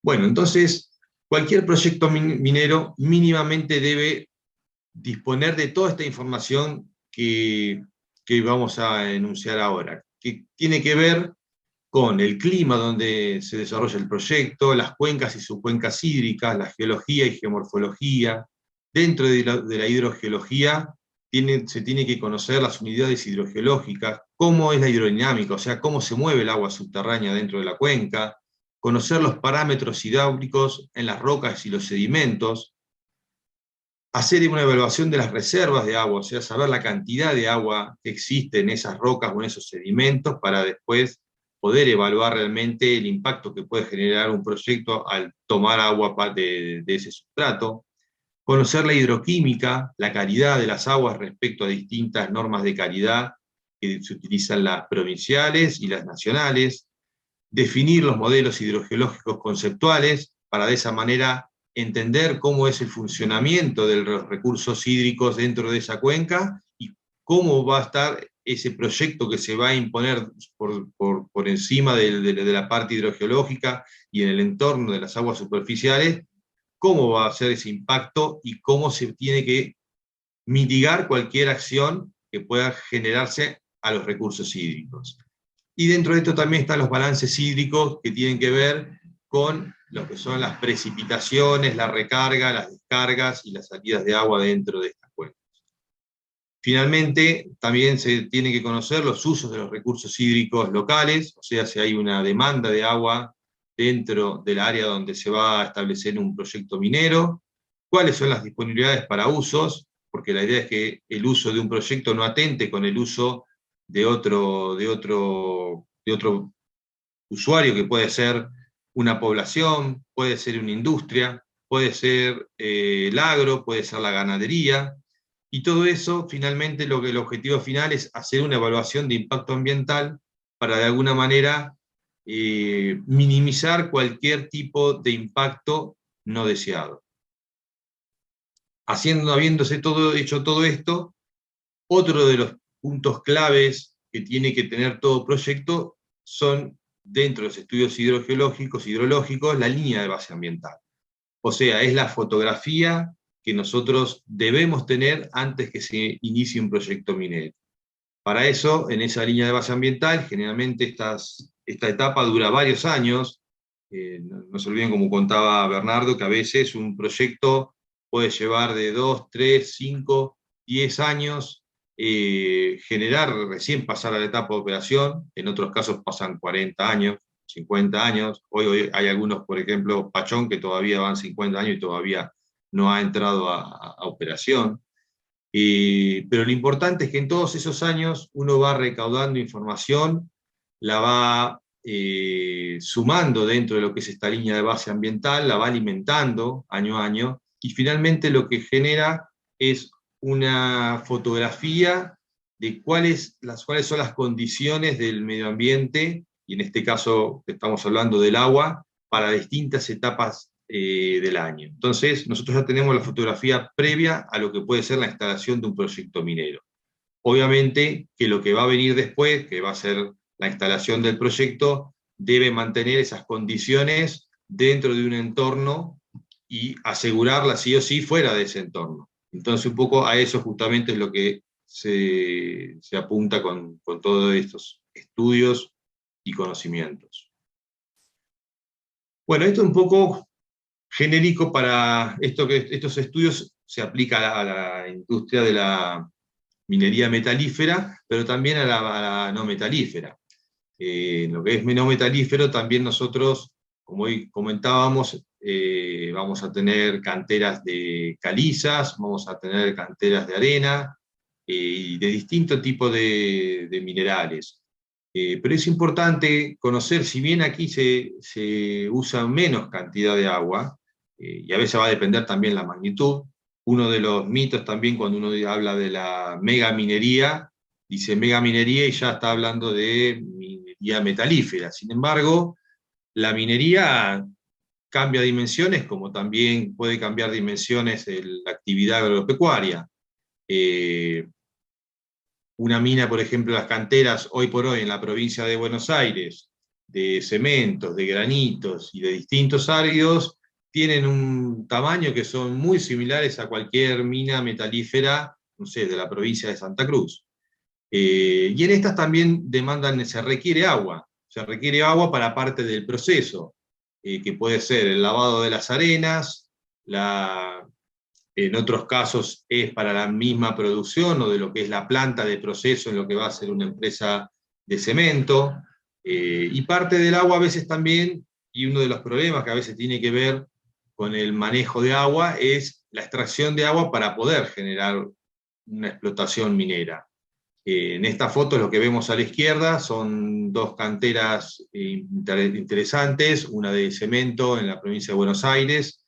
Bueno, entonces, cualquier proyecto minero mínimamente debe disponer de toda esta información que vamos a enunciar ahora, que tiene que ver con el clima donde se desarrolla el proyecto, las cuencas y subcuencas hídricas, la geología y geomorfología. Dentro de la hidrogeología se tiene que conocer las unidades hidrogeológicas, cómo es la hidrodinámica, o sea, cómo se mueve el agua subterránea dentro de la cuenca, conocer los parámetros hidráulicos en las rocas y los sedimentos, hacer una evaluación de las reservas de agua, o sea, saber la cantidad de agua que existe en esas rocas o en esos sedimentos, para después poder evaluar realmente el impacto que puede generar un proyecto al tomar agua de ese sustrato, conocer la hidroquímica, la calidad de las aguas respecto a distintas normas de calidad que se utilizan las provinciales y las nacionales, definir los modelos hidrogeológicos conceptuales, para de esa manera entender cómo es el funcionamiento de los recursos hídricos dentro de esa cuenca, y cómo va a estar ese proyecto que se va a imponer por encima de la parte hidrogeológica y en el entorno de las aguas superficiales, cómo va a ser ese impacto y cómo se tiene que mitigar cualquier acción que pueda generarse a los recursos hídricos. Y dentro de esto también están los balances hídricos, que tienen que ver con lo que son las precipitaciones, la recarga, las descargas y las salidas de agua dentro de estas cuencas. Finalmente, también se tiene que conocer los usos de los recursos hídricos locales, o sea, si hay una demanda de agua dentro del área donde se va a establecer un proyecto minero, cuáles son las disponibilidades para usos, porque la idea es que el uso de un proyecto no atente con el uso de otro usuario, que puede ser una población, puede ser una industria, puede ser el agro, puede ser la ganadería, y todo eso, finalmente, el objetivo final es hacer una evaluación de impacto ambiental para, de alguna manera, minimizar cualquier tipo de impacto no deseado. Habiéndose hecho todo esto, otro de los puntos claves que tiene que tener todo proyecto son, dentro de los estudios hidrológicos, la línea de base ambiental. O sea, es la fotografía que nosotros debemos tener antes que se inicie un proyecto minero. Para eso, en esa línea de base ambiental, generalmente esta etapa dura varios años. No se olviden, como contaba Bernardo, que a veces un proyecto puede llevar de 2, 3, 5, 10 años, recién pasar a la etapa de operación. En otros casos pasan 40 años, 50 años. Hoy hay algunos, por ejemplo, Pachón, que todavía van 50 años y todavía no ha entrado a operación. Pero lo importante es que en todos esos años uno va recaudando información, la va sumando dentro de lo que es esta línea de base ambiental, la va alimentando año a año, y finalmente lo que genera es una fotografía de cuáles son las condiciones del medio ambiente, y en este caso estamos hablando del agua, para distintas etapas del año. Entonces, nosotros ya tenemos la fotografía previa a lo que puede ser la instalación de un proyecto minero. Obviamente que lo que va a venir después, que va a ser la instalación del proyecto, debe mantener esas condiciones dentro de un entorno y asegurarla sí o sí fuera de ese entorno. Entonces, un poco a eso justamente es lo que se apunta con todos estos estudios y conocimientos. Bueno, esto es un poco genérico para esto, que estos estudios se aplican a la industria de la minería metalífera, pero también a la no metalífera. Lo que es no metalífero, también nosotros, como hoy comentábamos, vamos a tener canteras de calizas, vamos a tener canteras de arena, y de distintos tipos de minerales. Pero es importante conocer, si bien aquí se usa menos cantidad de agua, y a veces va a depender también la magnitud. Uno de los mitos también, cuando uno habla de la megaminería, dice megaminería y ya está hablando de minería metalífera. Sin embargo, la minería cambia dimensiones, como también puede cambiar dimensiones la actividad agropecuaria. Una mina, por ejemplo, las canteras hoy por hoy en la provincia de Buenos Aires, de cementos, de granitos y de distintos áridos, tienen un tamaño que son muy similares a cualquier mina metalífera, no sé, de la provincia de Santa Cruz. Y en estas también se requiere agua para parte del proceso, que puede ser el lavado de las arenas, en otros casos es para la misma producción o de lo que es la planta de proceso en lo que va a ser una empresa de cemento, y parte del agua a veces también, y uno de los problemas que a veces tiene que ver con el manejo de agua, es la extracción de agua para poder generar una explotación minera. En esta foto lo que vemos a la izquierda son dos canteras interesantes, una de cemento en la provincia de Buenos Aires,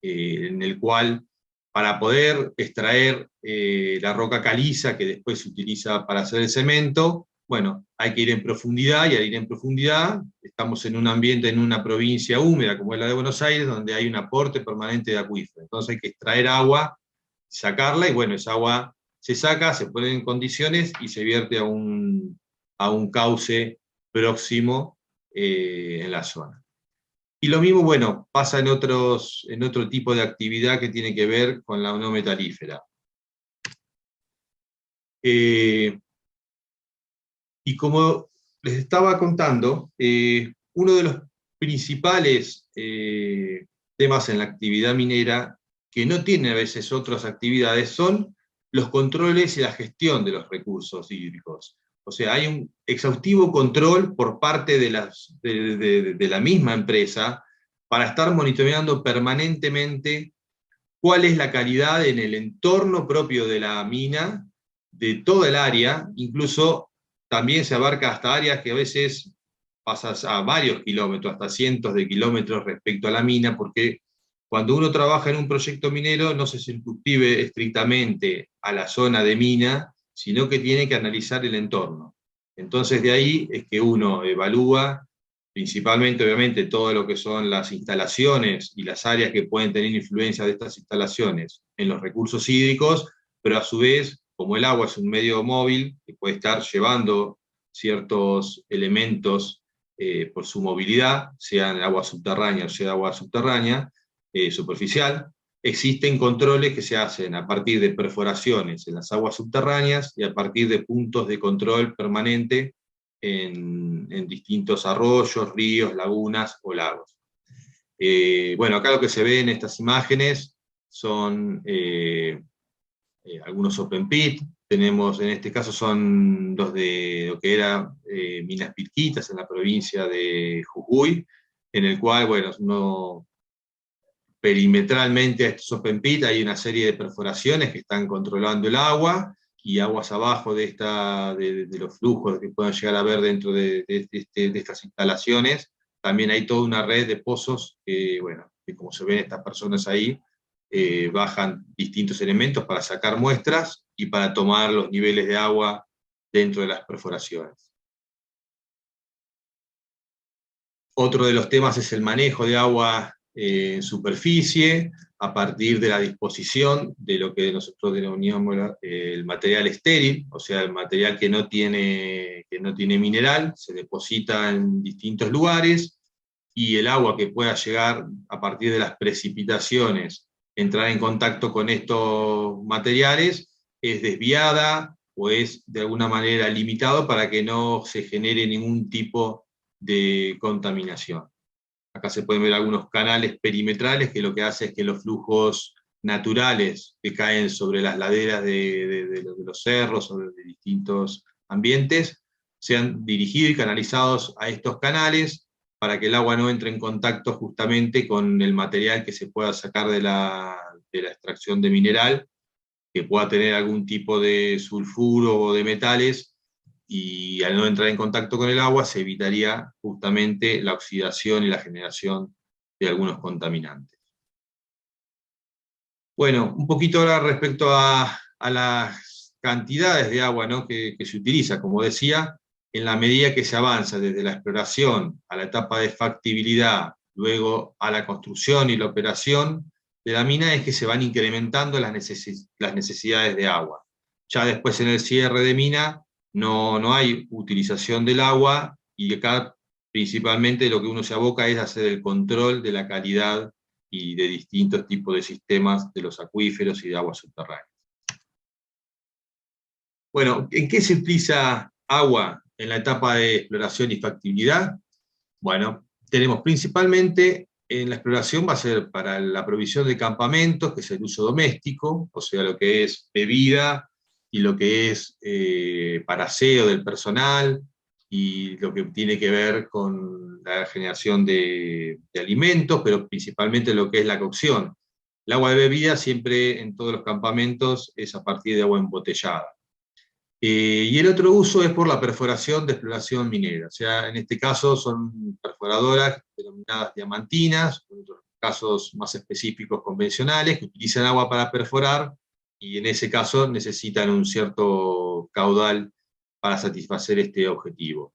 en el cual, para poder extraer la roca caliza que después se utiliza para hacer el cemento, bueno, hay que ir en profundidad, y al ir en profundidad estamos en un ambiente, en una provincia húmeda como es la de Buenos Aires, donde hay un aporte permanente de acuífero. Entonces hay que extraer agua, sacarla, y bueno, esa agua se saca, se pone en condiciones y se vierte a un cauce próximo en la zona. Y lo mismo, bueno, pasa en otro tipo de actividad que tiene que ver con la no metalífera. Y como les estaba contando, uno de los principales temas en la actividad minera, que no tienen a veces otras actividades, son los controles y la gestión de los recursos hídricos. O sea, hay un exhaustivo control por parte de la misma empresa para estar monitoreando permanentemente cuál es la calidad en el entorno propio de la mina, de toda el área, incluso también se abarca hasta áreas que a veces pasas a varios kilómetros, hasta cientos de kilómetros respecto a la mina, porque cuando uno trabaja en un proyecto minero no se circunscribe estrictamente a la zona de mina, sino que tiene que analizar el entorno. Entonces de ahí es que uno evalúa principalmente, obviamente, todo lo que son las instalaciones y las áreas que pueden tener influencia de estas instalaciones en los recursos hídricos, pero a su vez, como el agua es un medio móvil, que puede estar llevando ciertos elementos por su movilidad, sea en agua subterránea o sea agua subterránea, superficial, existen controles que se hacen a partir de perforaciones en las aguas subterráneas y a partir de puntos de control permanente en distintos arroyos, ríos, lagunas o lagos. Bueno, acá lo que se ve en estas imágenes son algunos open pit. Tenemos, en este caso son los de lo que era Minas Pirquitas en la provincia de Jujuy, en el cual, bueno, perimetralmente a estos open pit hay una serie de perforaciones que están controlando el agua, y aguas abajo de los flujos que puedan llegar a haber dentro de estas instalaciones. También hay toda una red de pozos que, bueno, que como se ven estas personas ahí, bajan distintos elementos para sacar muestras y para tomar los niveles de agua dentro de las perforaciones. Otro de los temas es el manejo de agua en superficie, a partir de la disposición de lo que nosotros denominamos el material estéril, o sea, el material que no tiene mineral, se deposita en distintos lugares, y el agua que pueda llegar a partir de las precipitaciones, entrar en contacto con estos materiales, es desviada o es de alguna manera limitado para que no se genere ningún tipo de contaminación. Acá se pueden ver algunos canales perimetrales, que lo que hace es que los flujos naturales que caen sobre las laderas de los cerros o de distintos ambientes sean dirigidos y canalizados a estos canales, para que el agua no entre en contacto justamente con el material que se pueda sacar de la extracción de mineral, que pueda tener algún tipo de sulfuro o de metales, y al no entrar en contacto con el agua se evitaría justamente la oxidación y la generación de algunos contaminantes. Bueno, un poquito ahora respecto a las cantidades de agua, ¿no?, que se utiliza. Como decía, en la medida que se avanza desde la exploración a la etapa de factibilidad, luego a la construcción y la operación de la mina, es que se van incrementando las necesidades de agua. Ya después en el cierre de mina no hay utilización del agua, y acá principalmente lo que uno se aboca es hacer el control de la calidad y de distintos tipos de sistemas de los acuíferos y de aguas subterráneas. Bueno, ¿en qué se utiliza agua en la etapa de exploración y factibilidad? Bueno, tenemos principalmente en la exploración va a ser para la provisión de campamentos, que es el uso doméstico, o sea, lo que es bebida y lo que es para aseo del personal, y lo que tiene que ver con la generación de alimentos, pero principalmente lo que es la cocción. El agua de bebida siempre en todos los campamentos es a partir de agua embotellada. Y el otro uso es por la perforación de exploración minera. O sea, en este caso son perforadoras denominadas diamantinas, en otros casos más específicos convencionales, que utilizan agua para perforar, y en ese caso necesitan un cierto caudal para satisfacer este objetivo.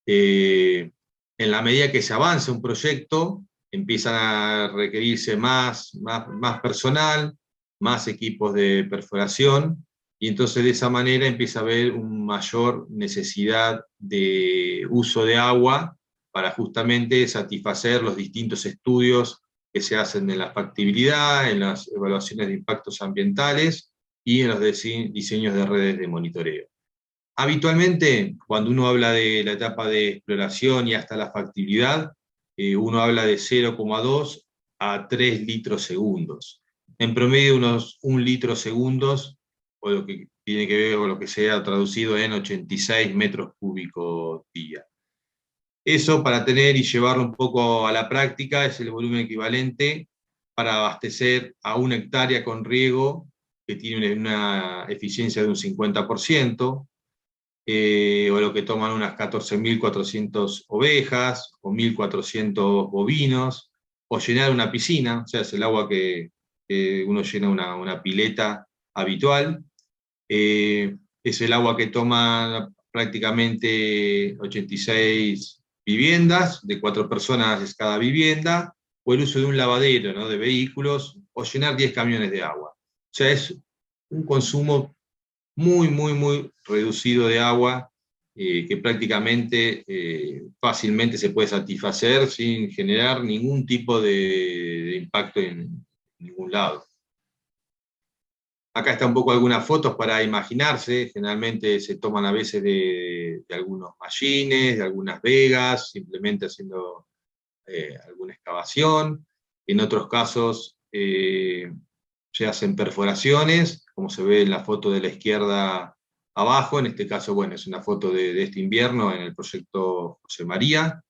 En la medida que se avanza un proyecto, empiezan a requerirse más personal, más equipos de perforación, y entonces de esa manera empieza a haber una mayor necesidad de uso de agua para justamente satisfacer los distintos estudios que se hacen en la factibilidad, en las evaluaciones de impactos ambientales y en los diseños de redes de monitoreo. Habitualmente, cuando uno habla de la etapa de exploración y hasta la factibilidad, uno habla de 0,2 a 3 litros segundos. En promedio unos 1 litro segundos, o lo que tiene que ver, o lo que sea traducido en 86 metros cúbicos día. Eso, para tener y llevarlo un poco a la práctica, es el volumen equivalente para abastecer a 1 hectárea con riego, que tiene una eficiencia de un 50%, o lo que toman unas 14.400 ovejas, o 1.400 bovinos, o llenar una piscina, o sea, es el agua que uno llena una pileta habitual. Es el agua que toman prácticamente 86 viviendas, de 4 personas es cada vivienda, o el uso de un lavadero, ¿no?, de vehículos, o llenar 10 camiones de agua. O sea, es un consumo muy, muy, muy reducido de agua, que prácticamente fácilmente se puede satisfacer sin generar ningún tipo de impacto en ningún lado. Acá está un poco algunas fotos para imaginarse, generalmente se toman a veces de algunos mallines, de algunas vegas, simplemente haciendo alguna excavación. En otros casos se hacen perforaciones, como se ve en la foto de la izquierda abajo. En este caso, bueno, es una foto de este invierno en el proyecto José María.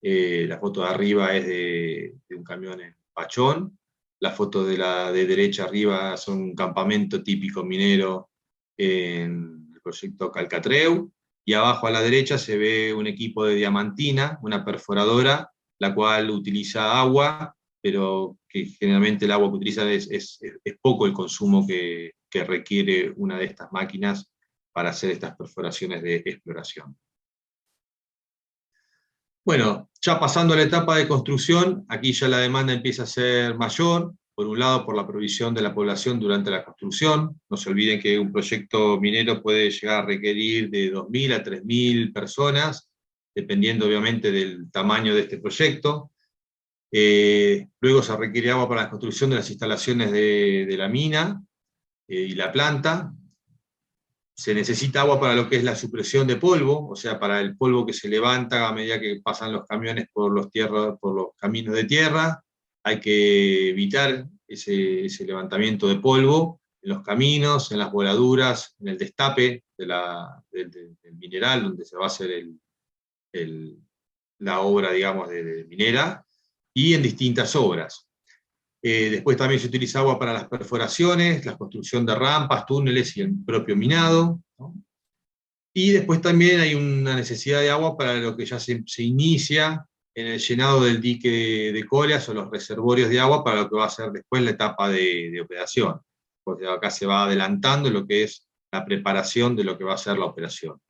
La foto de arriba es de un camión en Pachón. La foto de derecha arriba es un campamento típico minero en el proyecto Calcatreu. Y abajo a la derecha se ve un equipo de diamantina, una perforadora, la cual utiliza agua, pero que generalmente el agua que utiliza es poco el consumo que requiere una de estas máquinas para hacer estas perforaciones de exploración. Bueno, ya pasando a la etapa de construcción, aquí ya la demanda empieza a ser mayor, por un lado por la provisión de la población durante la construcción. No se olviden que un proyecto minero puede llegar a requerir de 2.000 a 3.000 personas, dependiendo obviamente del tamaño de este proyecto. Luego se requiere agua para la construcción de las instalaciones de la mina y la planta. Se necesita agua para lo que es la supresión de polvo, o sea, para el polvo que se levanta a medida que pasan los camiones por los caminos de tierra. Hay que evitar ese levantamiento de polvo en los caminos, en las voladuras, en el destape del mineral, donde se va a hacer la obra, digamos, de minera, y en distintas obras. Después también se utiliza agua para las perforaciones, la construcción de rampas, túneles y el propio minado, ¿no? Y después también hay una necesidad de agua para lo que ya se inicia en el llenado del dique de colas o los reservorios de agua para lo que va a ser después la etapa de operación. Porque acá se va adelantando lo que es la preparación de lo que va a ser la operación.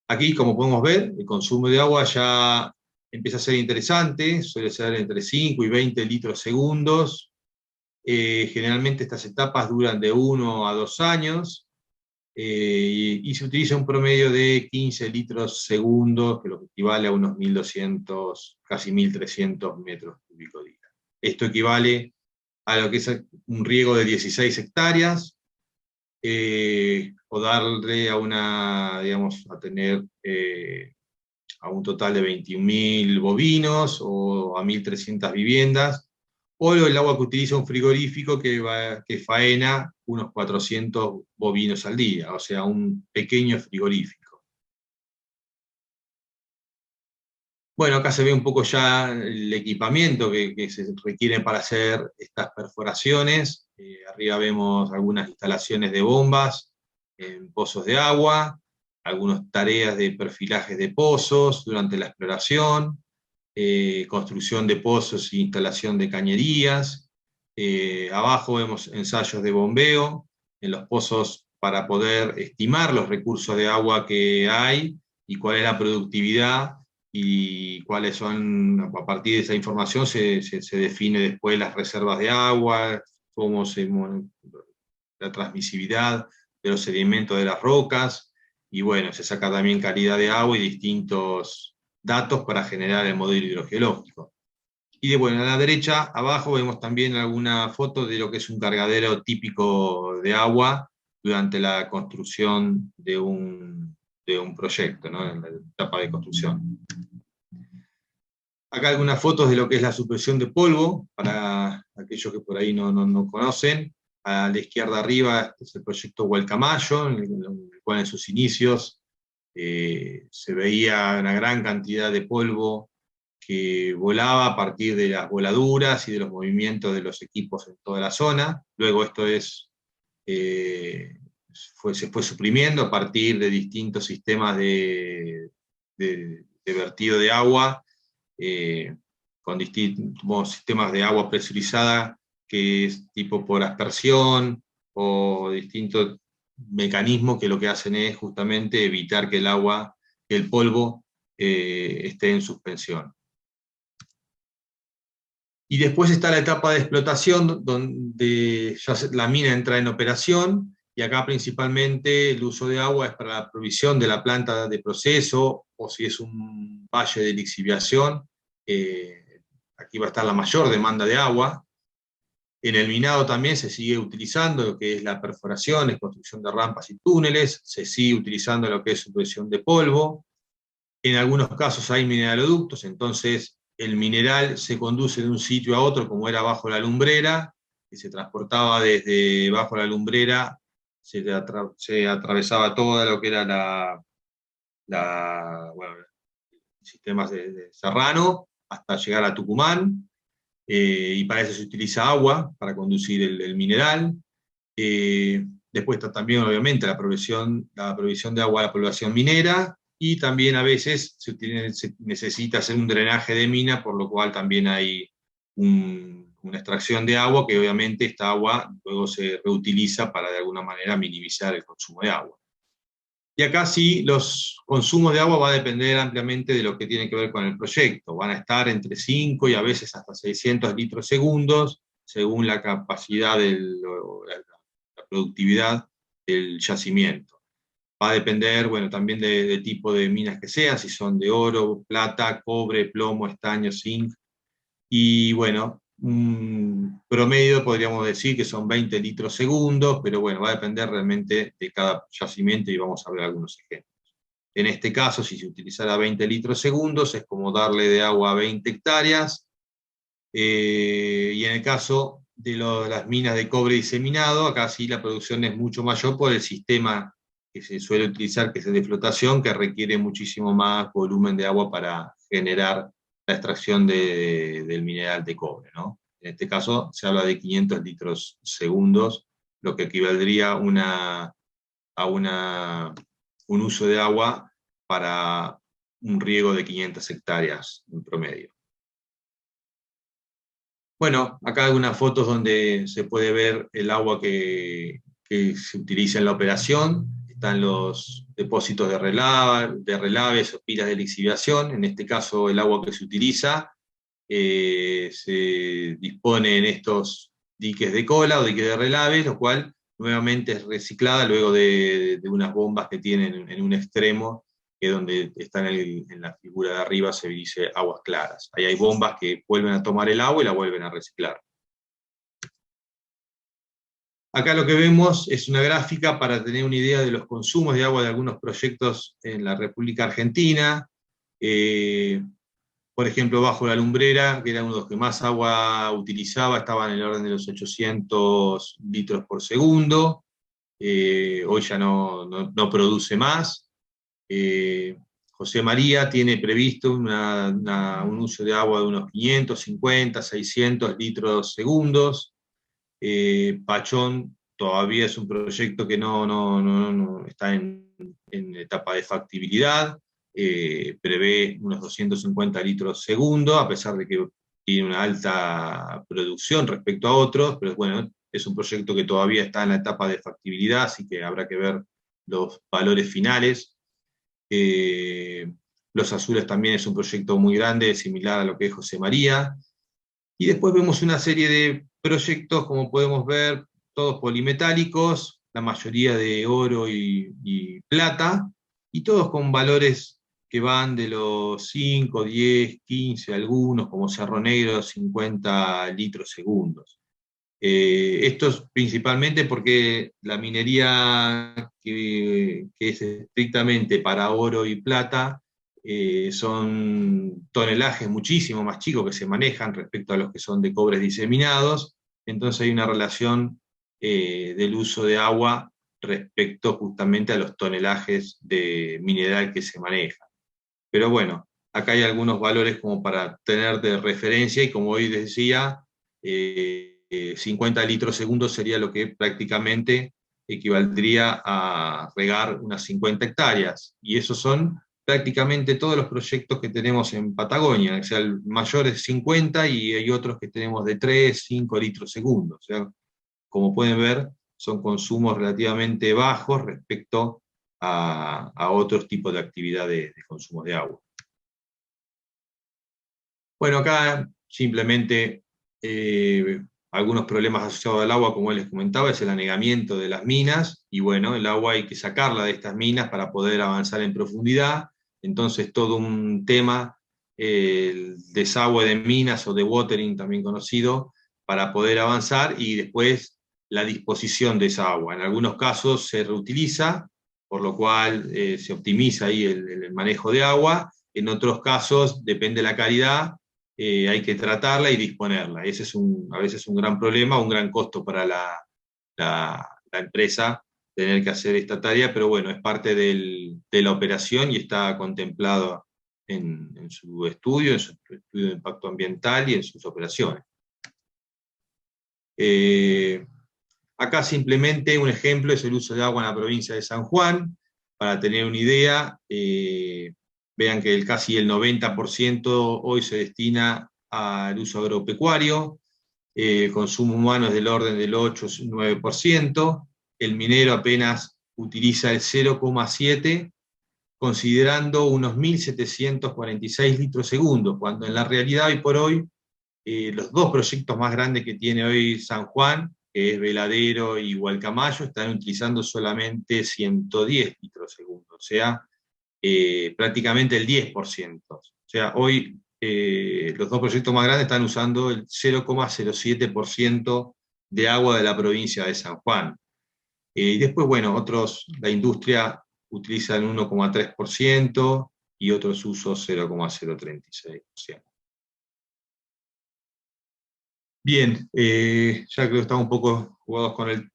Aquí, como podemos ver, el consumo de agua ya empieza a ser interesante, suele ser entre 5 y 20 litros segundos. Generalmente estas etapas duran de 1 a 2 años, y se utiliza un promedio de 15 litros segundos, que lo que equivale a unos 1.200, casi 1.300 metros cúbicos día. Esto equivale a lo que es un riego de 16 hectáreas, o darle a tener a un total de 21.000 bovinos o a 1.300 viviendas, o el agua que utiliza un frigorífico que faena unos 400 bovinos al día, o sea, un pequeño frigorífico. Bueno, acá se ve un poco ya el equipamiento que se requiere para hacer estas perforaciones. Arriba vemos algunas instalaciones de bombas en pozos de agua, algunas tareas de perfilaje de pozos durante la exploración, construcción de pozos e instalación de cañerías. Abajo vemos ensayos de bombeo en los pozos para poder estimar los recursos de agua que hay y cuál es la productividad, y cuáles son, a partir de esa información se define después las reservas de agua, la transmisividad de los sedimentos de las rocas, y bueno, se saca también calidad de agua y distintos datos para generar el modelo hidrogeológico. Y bueno, a la derecha, abajo, vemos también alguna foto de lo que es un cargadero típico de agua durante la construcción de un proyecto, ¿no?, en la etapa de construcción. Acá algunas fotos de lo que es la suspensión de polvo, para aquellos que por ahí no conocen. A la izquierda arriba es el proyecto Gualcamayo, en el cual en sus inicios se veía una gran cantidad de polvo que volaba a partir de las voladuras y de los movimientos de los equipos en toda la zona. Luego esto se fue suprimiendo a partir de distintos sistemas de vertido de agua, con distintos sistemas de agua presurizada, que es tipo por aspersión, o distintos mecanismos que lo que hacen es justamente evitar que el polvo esté en suspensión. Y después está la etapa de explotación, donde ya la mina entra en operación, y acá principalmente el uso de agua es para la provisión de la planta de proceso, o si es un valle de lixiviación, aquí va a estar la mayor demanda de agua. En el minado también se sigue utilizando lo que es la perforación, la construcción de rampas y túneles, se sigue utilizando lo que es supresión de polvo. En algunos casos hay mineraloductos, entonces el mineral se conduce de un sitio a otro, como era bajo la lumbrera, que se transportaba desde bajo la lumbrera, se atravesaba todo lo que era sistemas de Serrano, hasta llegar a Tucumán, y para eso se utiliza agua, para conducir el mineral. Después está también, obviamente, la provisión de agua a la población minera, y también a veces se necesita hacer un drenaje de mina, por lo cual también hay una extracción de agua, que obviamente esta agua luego se reutiliza para de alguna manera minimizar el consumo de agua. Y acá sí, los consumos de agua va a depender ampliamente de lo que tiene que ver con el proyecto. Van a estar entre 5 y a veces hasta 600 litros segundos, según la capacidad, la productividad del yacimiento. Va a depender, bueno, también del tipo de minas que sean, si son de oro, plata, cobre, plomo, estaño, zinc. Y bueno, un promedio podríamos decir que son 20 litros segundos, pero bueno, va a depender realmente de cada yacimiento, y vamos a ver algunos ejemplos. En este caso, si se utilizara 20 litros segundos, es como darle de agua a 20 hectáreas, y en el caso de las minas de cobre diseminado, acá sí la producción es mucho mayor por el sistema que se suele utilizar, que es el de flotación, que requiere muchísimo más volumen de agua para generar la extracción del mineral de cobre, ¿no? En este caso se habla de 500 litros segundos, lo que equivaldría a un uso de agua para un riego de 500 hectáreas en promedio. Bueno, acá algunas fotos donde se puede ver el agua que se utiliza en la operación. Están los depósitos de relaves o pilas de lixiviación. En este caso, el agua que se utiliza se dispone en estos diques de cola o diques de relaves, lo cual nuevamente es reciclada luego de unas bombas que tienen en un extremo, que es donde está en la figura de arriba, se dice aguas claras. Ahí hay bombas que vuelven a tomar el agua y la vuelven a reciclar. Acá lo que vemos es una gráfica para tener una idea de los consumos de agua de algunos proyectos en la República Argentina. Por ejemplo, bajo la lumbrera, que era uno de los que más agua utilizaba, estaba en el orden de los 800 litros por segundo. Hoy ya no produce más. José María tiene previsto un uso de agua de unos 550, 600 litros segundos. Pachón todavía es un proyecto que no está en etapa de factibilidad. Prevé unos 250 litros segundo, a pesar de que tiene una alta producción respecto a otros, pero bueno, es un proyecto que todavía está en la etapa de factibilidad, así que habrá que ver los valores finales. Los Azules también es un proyecto muy grande, similar a lo que es José María. Y después vemos una serie de proyectos, como podemos ver, todos polimetálicos, la mayoría de oro y plata, y todos con valores que van de los 5, 10, 15, algunos, como Cerro Negro, 50 litros segundos. Esto es principalmente porque la minería que es estrictamente para oro y plata son tonelajes muchísimo más chicos que se manejan respecto a los que son de cobres diseminados, entonces hay una relación del uso de agua respecto justamente a los tonelajes de mineral que se manejan. Pero bueno, acá hay algunos valores como para tener de referencia, y como hoy decía, 50 litros segundo sería lo que prácticamente equivaldría a regar unas 50 hectáreas, y esos son prácticamente todos los proyectos que tenemos en Patagonia, o sea, el mayor es 50 y hay otros que tenemos de 3, 5 litros segundo, o sea, como pueden ver, son consumos relativamente bajos respecto a otros tipos de actividades de consumo de agua. Bueno, acá simplemente algunos problemas asociados al agua, como les comentaba, es el anegamiento de las minas, y bueno, el agua hay que sacarla de estas minas para poder avanzar en profundidad, entonces todo un tema, el desagüe de minas o de watering también conocido, para poder avanzar, y después la disposición de esa agua. En algunos casos se reutiliza, por lo cual se optimiza ahí el manejo de agua, en otros casos, depende de la calidad, hay que tratarla y disponerla. Ese es a veces un gran problema, un gran costo para la empresa tener que hacer esta tarea, pero bueno, es parte de la operación y está contemplado en su estudio de impacto ambiental y en sus operaciones. Acá simplemente un ejemplo es el uso de agua en la provincia de San Juan, para tener una idea. Vean que casi el 90% hoy se destina al uso agropecuario, el consumo humano es del orden del 8-9%, el minero apenas utiliza el 0,7%, considerando unos 1.746 litros segundo, cuando en la realidad hoy por hoy los dos proyectos más grandes que tiene hoy San Juan, que es Veladero y Gualcamayo, están utilizando solamente 110 litros segundo, o sea, prácticamente el 10%. O sea, hoy los dos proyectos más grandes están usando el 0,07% de agua de la provincia de San Juan. Y después, bueno, la industria utiliza el 1,3% y otros usos 0,036%. Bien, ya creo que estamos un poco jugados con el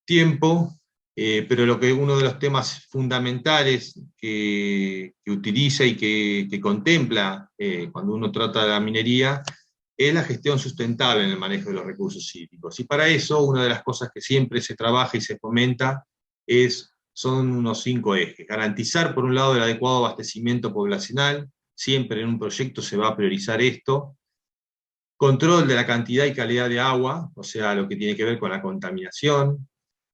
tiempo, pero uno de los temas fundamentales que utiliza y que contempla cuando uno trata de la minería es la gestión sustentable en el manejo de los recursos hídricos. Y para eso, una de las cosas que siempre se trabaja y se fomenta son unos 5 ejes. Garantizar, por un lado, el adecuado abastecimiento poblacional, siempre en un proyecto se va a priorizar esto. Control de la cantidad y calidad de agua, o sea, lo que tiene que ver con la contaminación.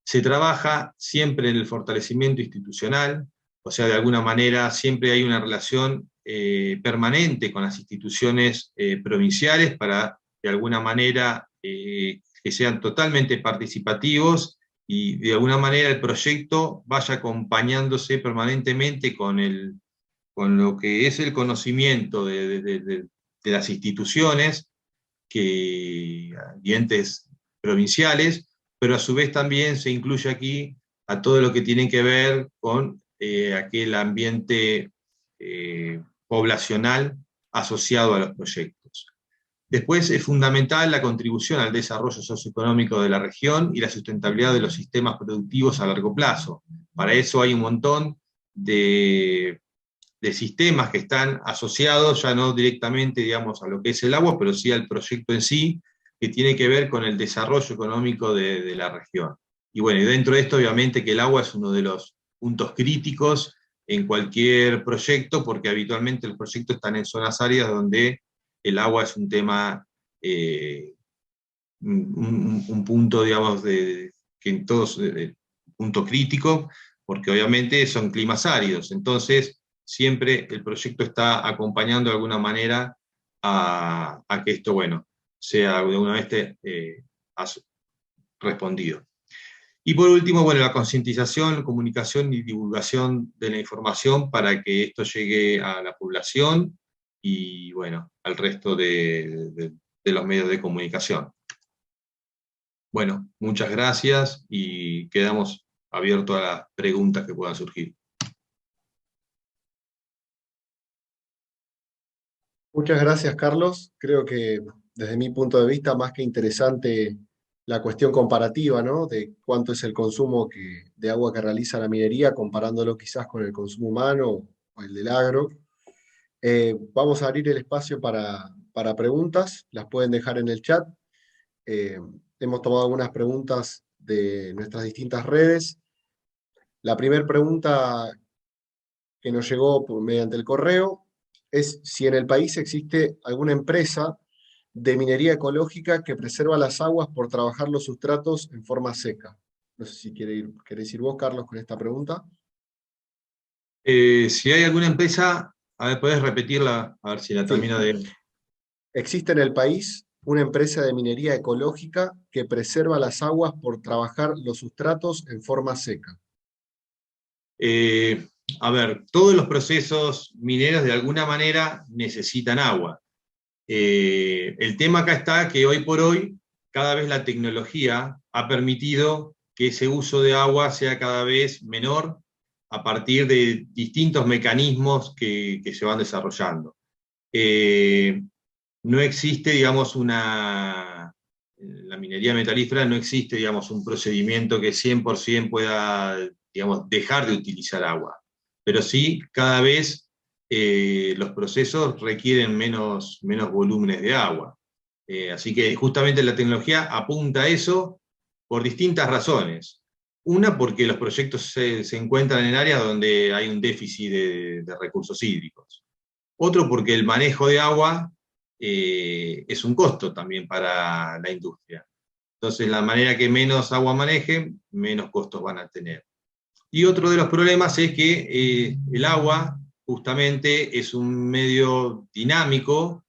Se trabaja siempre en el fortalecimiento institucional, o sea, de alguna manera siempre hay una relación permanente con las instituciones provinciales para, de alguna manera, que sean totalmente participativos y de alguna manera el proyecto vaya acompañándose permanentemente con lo que es el conocimiento de las instituciones y entes provinciales, pero a su vez también se incluye aquí a todo lo que tiene que ver con aquel ambiente poblacional asociado a los proyectos. Después es fundamental la contribución al desarrollo socioeconómico de la región y la sustentabilidad de los sistemas productivos a largo plazo. Para eso hay un montón de sistemas que están asociados, ya no directamente, digamos, a lo que es el agua, pero sí al proyecto en sí, que tiene que ver con el desarrollo económico de la región. Y bueno, y dentro de esto, obviamente, que el agua es uno de los puntos críticos en cualquier proyecto, porque habitualmente los proyectos están en zonas áridas donde el agua es un tema, un punto, digamos, que en todos, punto crítico, porque obviamente son climas áridos. Entonces, siempre el proyecto está acompañando de alguna manera a que esto, bueno, sea de una vez respondido. Y por último, bueno, la concientización, comunicación y divulgación de la información para que esto llegue a la población y, bueno, al resto de los medios de comunicación. Bueno, muchas gracias y quedamos abiertos a las preguntas que puedan surgir. Muchas gracias, Carlos. Creo que desde mi punto de vista, más que interesante la cuestión comparativa, ¿no? De cuánto es el consumo de agua que realiza la minería, comparándolo quizás con el consumo humano o el del agro. Vamos a abrir el espacio para preguntas, las pueden dejar en el chat. Eh, Hemos tomado algunas preguntas de nuestras distintas redes. La primera pregunta que nos llegó mediante el correo es si en el país existe alguna empresa de minería ecológica que preserva las aguas por trabajar los sustratos en forma seca. No sé si querés ir vos, Carlos, con esta pregunta. Si hay alguna empresa, a ver, ¿puedes repetirla? A ver si la Sí. termino de... Existe en el país una empresa de minería ecológica que preserva las aguas por trabajar los sustratos en forma seca. Eh, a ver, todos los procesos mineros de alguna manera necesitan agua. El tema acá está que hoy por hoy cada vez la tecnología ha permitido que ese uso de agua sea cada vez menor a partir de distintos mecanismos que se van desarrollando. No existe, digamos, en la minería metalífera no existe, digamos, un procedimiento que 100% pueda, digamos, dejar de utilizar agua. Pero sí, cada vez los procesos requieren menos volúmenes de agua. Así que justamente la tecnología apunta a eso por distintas razones. Una, porque los proyectos se encuentran en áreas donde hay un déficit de recursos hídricos. Otro, porque el manejo de agua es un costo también para la industria. Entonces, la manera que menos agua manejen, menos costos van a tener. Y otro de los problemas es que el agua justamente es un medio dinámico.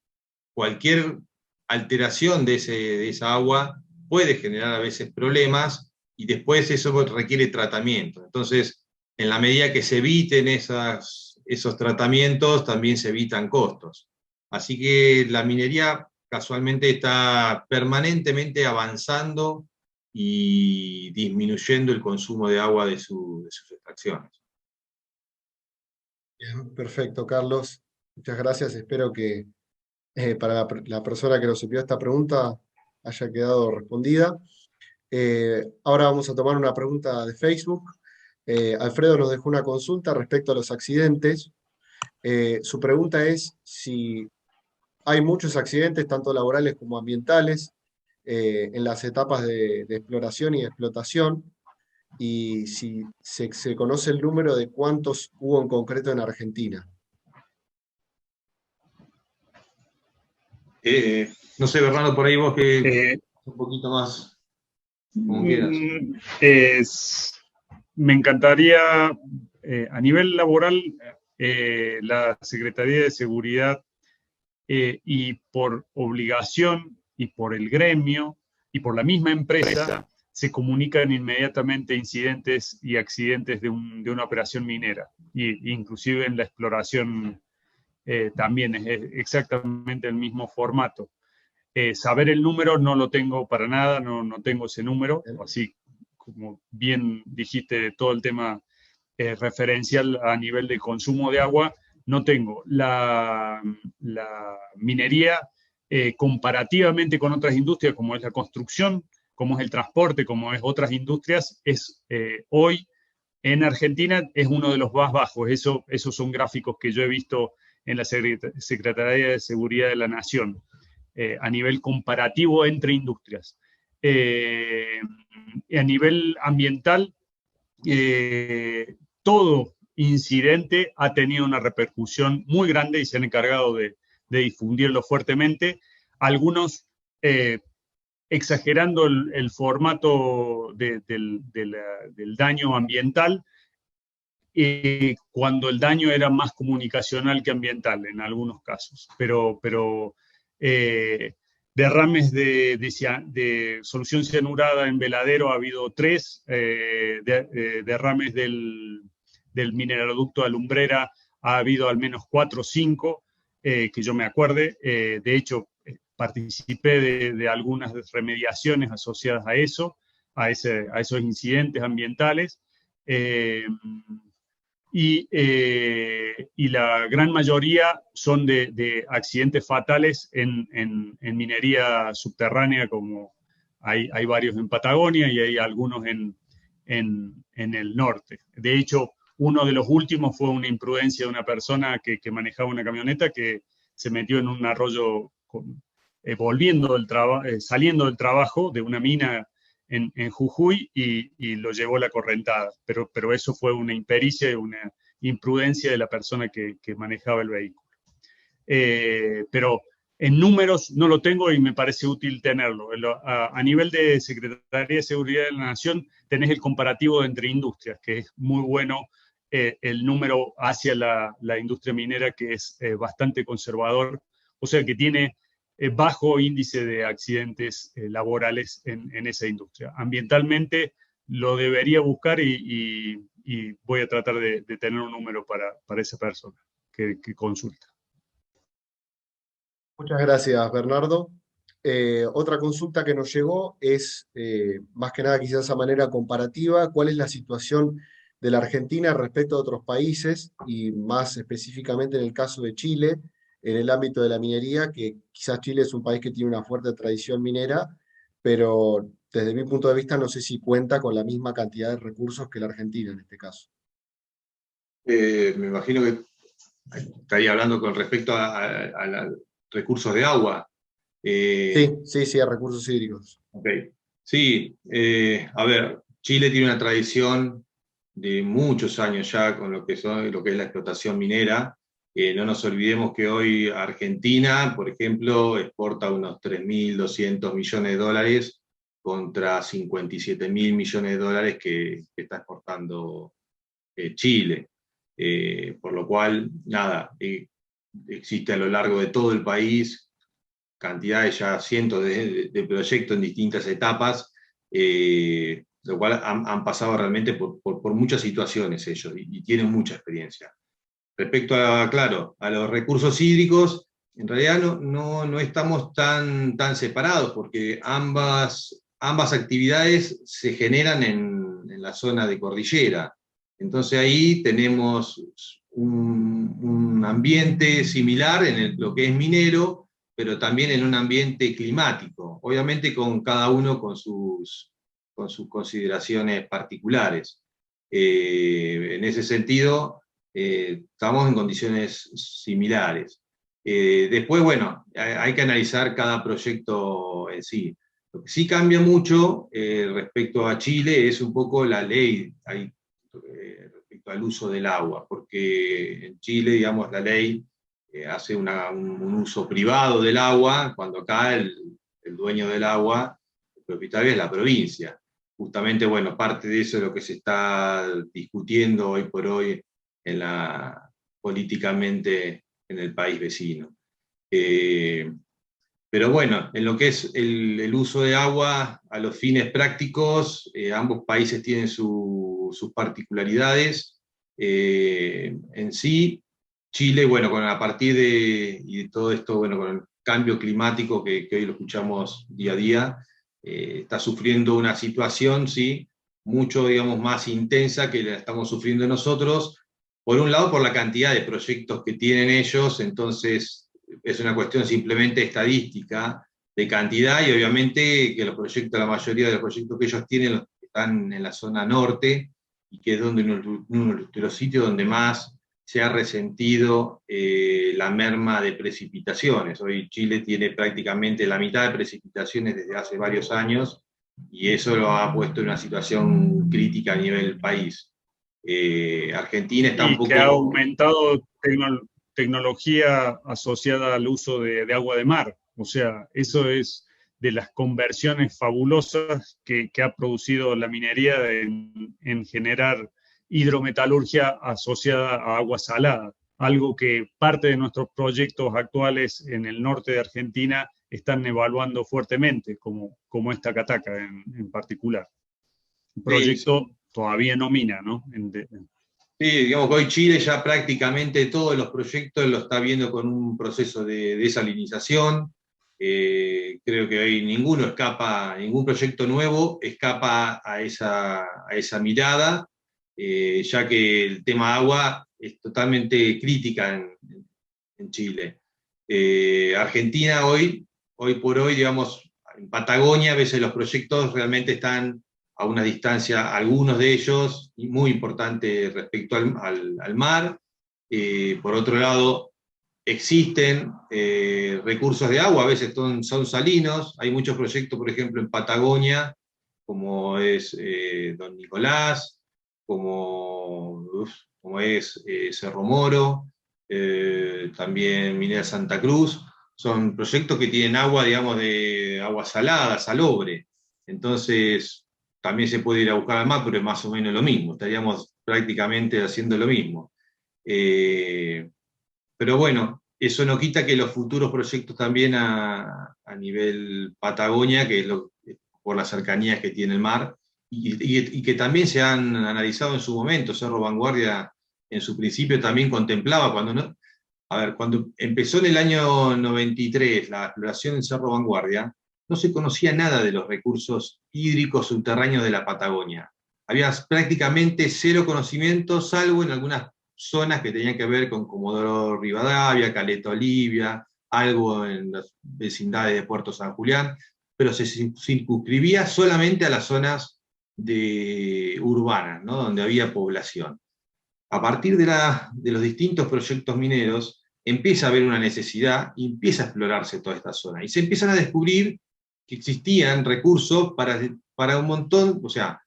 Cualquier alteración de esa agua puede generar a veces problemas y después eso requiere tratamiento. Entonces, en la medida que se eviten esos tratamientos, también se evitan costos. Así que la minería casualmente está permanentemente avanzando y disminuyendo el consumo de agua de sus extracciones. Bien, perfecto, Carlos. Muchas gracias. Espero que para la persona que nos envió esta pregunta haya quedado respondida. Ahora vamos a tomar una pregunta de Facebook. Alfredo nos dejó una consulta respecto a los accidentes. Su pregunta es si hay muchos accidentes, tanto laborales como ambientales, en las etapas de exploración y explotación, y si se conoce el número de cuántos hubo en concreto en Argentina. No sé, Bernardo, por ahí vos que Eh, un poquito más, como quieras. Me encantaría, a nivel laboral, la Secretaría de Seguridad y por obligación y por el gremio y por la misma empresa se comunican inmediatamente incidentes y accidentes de una operación minera, y inclusive en la exploración también es exactamente el mismo formato. Saber el número no lo tengo para nada, no tengo ese número, así como bien dijiste de todo el tema referencial a nivel de consumo de agua, no tengo. La minería, comparativamente con otras industrias, como es la construcción, como es el transporte, como es otras industrias, es hoy en Argentina es uno de los más bajos. Esos son gráficos que yo he visto en la Secretaría de Seguridad de la Nación, a nivel comparativo entre industrias. A nivel ambiental, todo incidente ha tenido una repercusión muy grande y se han encargado de difundirlo fuertemente. Algunos exagerando el formato del daño ambiental, cuando el daño era más comunicacional que ambiental en algunos casos. Pero derrames de solución cianurada en Veladero ha habido 3, derrames del mineraloducto de Alumbrera ha habido al menos 4 o 5, que yo me acuerde. De hecho, participé de algunas remediaciones asociadas a eso, a esos incidentes ambientales. y la gran mayoría son de accidentes fatales en minería subterránea, como hay varios en Patagonia y hay algunos en el norte. De hecho, uno de los últimos fue una imprudencia de una persona que manejaba una camioneta que se metió en un arroyo saliendo del trabajo de una mina en Jujuy y lo llevó la correntada. Pero eso fue una impericia y una imprudencia de la persona que manejaba el vehículo. Pero en números no lo tengo y me parece útil tenerlo. A nivel de Secretaría de Seguridad de la Nación tenés el comparativo entre industrias, que es muy bueno, el número hacia la industria minera, que es bastante conservador, o sea que tiene bajo índice de accidentes laborales en esa industria. Ambientalmente lo debería buscar y voy a tratar de tener un número para esa persona que consulta. Muchas gracias, Bernardo. Otra consulta que nos llegó es, más que nada quizás a manera comparativa, ¿cuál es la situación de la Argentina respecto a otros países y más específicamente en el caso de Chile, en el ámbito de la minería, que quizás Chile es un país que tiene una fuerte tradición minera, pero desde mi punto de vista no sé si cuenta con la misma cantidad de recursos que la Argentina en este caso? Me imagino que estaría hablando con respecto a recursos de agua. Sí, a recursos hídricos. Okay. Sí, a ver, Chile tiene una tradición de muchos años ya con lo que es la explotación minera. No nos olvidemos que hoy Argentina, por ejemplo, exporta unos 3.200 millones de dólares contra 57.000 millones de dólares que está exportando Chile. Por lo cual, nada, existe a lo largo de todo el país cantidades, ya cientos de proyectos en distintas etapas, lo cual han pasado realmente por muchas situaciones ellos y tienen mucha experiencia. Respecto a los recursos hídricos, en realidad no estamos tan separados, porque ambas actividades se generan en la zona de cordillera. Entonces ahí tenemos un ambiente similar en lo que es minero, pero también en un ambiente climático, obviamente con cada uno con sus consideraciones particulares. En ese sentido, estamos en condiciones similares. Después, bueno, hay que analizar cada proyecto en sí. Lo que sí cambia mucho respecto a Chile es un poco la ley respecto al uso del agua, porque en Chile, digamos, la ley hace un uso privado del agua, cuando acá el dueño del agua, el propietario, es la provincia. Justamente, bueno, parte de eso es lo que se está discutiendo hoy por hoy políticamente en el país vecino. Pero bueno, en lo que es el uso de agua a los fines prácticos, ambos países tienen sus particularidades. En sí, Chile, bueno, a partir de todo esto, bueno, con el cambio climático que hoy lo escuchamos día a día, está sufriendo una situación, sí, mucho, digamos, más intensa que la estamos sufriendo nosotros. Por un lado, por la cantidad de proyectos que tienen ellos, entonces es una cuestión simplemente estadística de cantidad, y obviamente que la mayoría de los proyectos que ellos tienen están en la zona norte, y que es uno de los sitios donde más se ha resentido la merma de precipitaciones. Hoy Chile tiene prácticamente la mitad de precipitaciones desde hace varios años, y eso lo ha puesto en una situación crítica a nivel país. Argentina está un poco... que ha aumentado tecnología asociada al uso de agua de mar. O sea, eso es de las conversiones fabulosas que ha producido la minería en generar hidrometalurgia asociada a agua salada, algo que parte de nuestros proyectos actuales en el norte de Argentina están evaluando fuertemente, como esta Cataca en particular. Un proyecto todavía no mina, ¿no? Sí, digamos que hoy Chile ya prácticamente todos los proyectos lo está viendo con un proceso de desalinización. Creo que hoy ningún proyecto nuevo escapa a esa mirada. ya que el tema agua es totalmente crítica en Chile. Argentina hoy por hoy, digamos, en Patagonia, a veces los proyectos realmente están a una distancia, algunos de ellos, muy importante respecto al mar. Por otro lado, existen recursos de agua, a veces son salinos. Hay muchos proyectos, por ejemplo, en Patagonia, como es Don Nicolás, como es Cerro Moro, también Minera Santa Cruz. Son proyectos que tienen agua, digamos, de agua salada, salobre. Entonces, también se puede ir a buscar al mar, pero es más o menos lo mismo. Estaríamos prácticamente haciendo lo mismo. Pero bueno, eso no quita que los futuros proyectos también a nivel Patagonia, que es por las cercanías que tiene el mar, y que también se han analizado en su momento. Cerro Vanguardia en su principio también contemplaba, cuando empezó en el año 93 la exploración en Cerro Vanguardia, no se conocía nada de los recursos hídricos subterráneos de la Patagonia. Había prácticamente cero conocimiento, salvo en algunas zonas que tenían que ver con Comodoro Rivadavia, Caleta Olivia, algo en las vecindades de Puerto San Julián, pero se circunscribía solamente a las zonas urbanas, ¿no? Donde había población. A partir de los distintos proyectos mineros, empieza a haber una necesidad y empieza a explorarse toda esta zona. Y se empiezan a descubrir que existían recursos para un montón, o sea,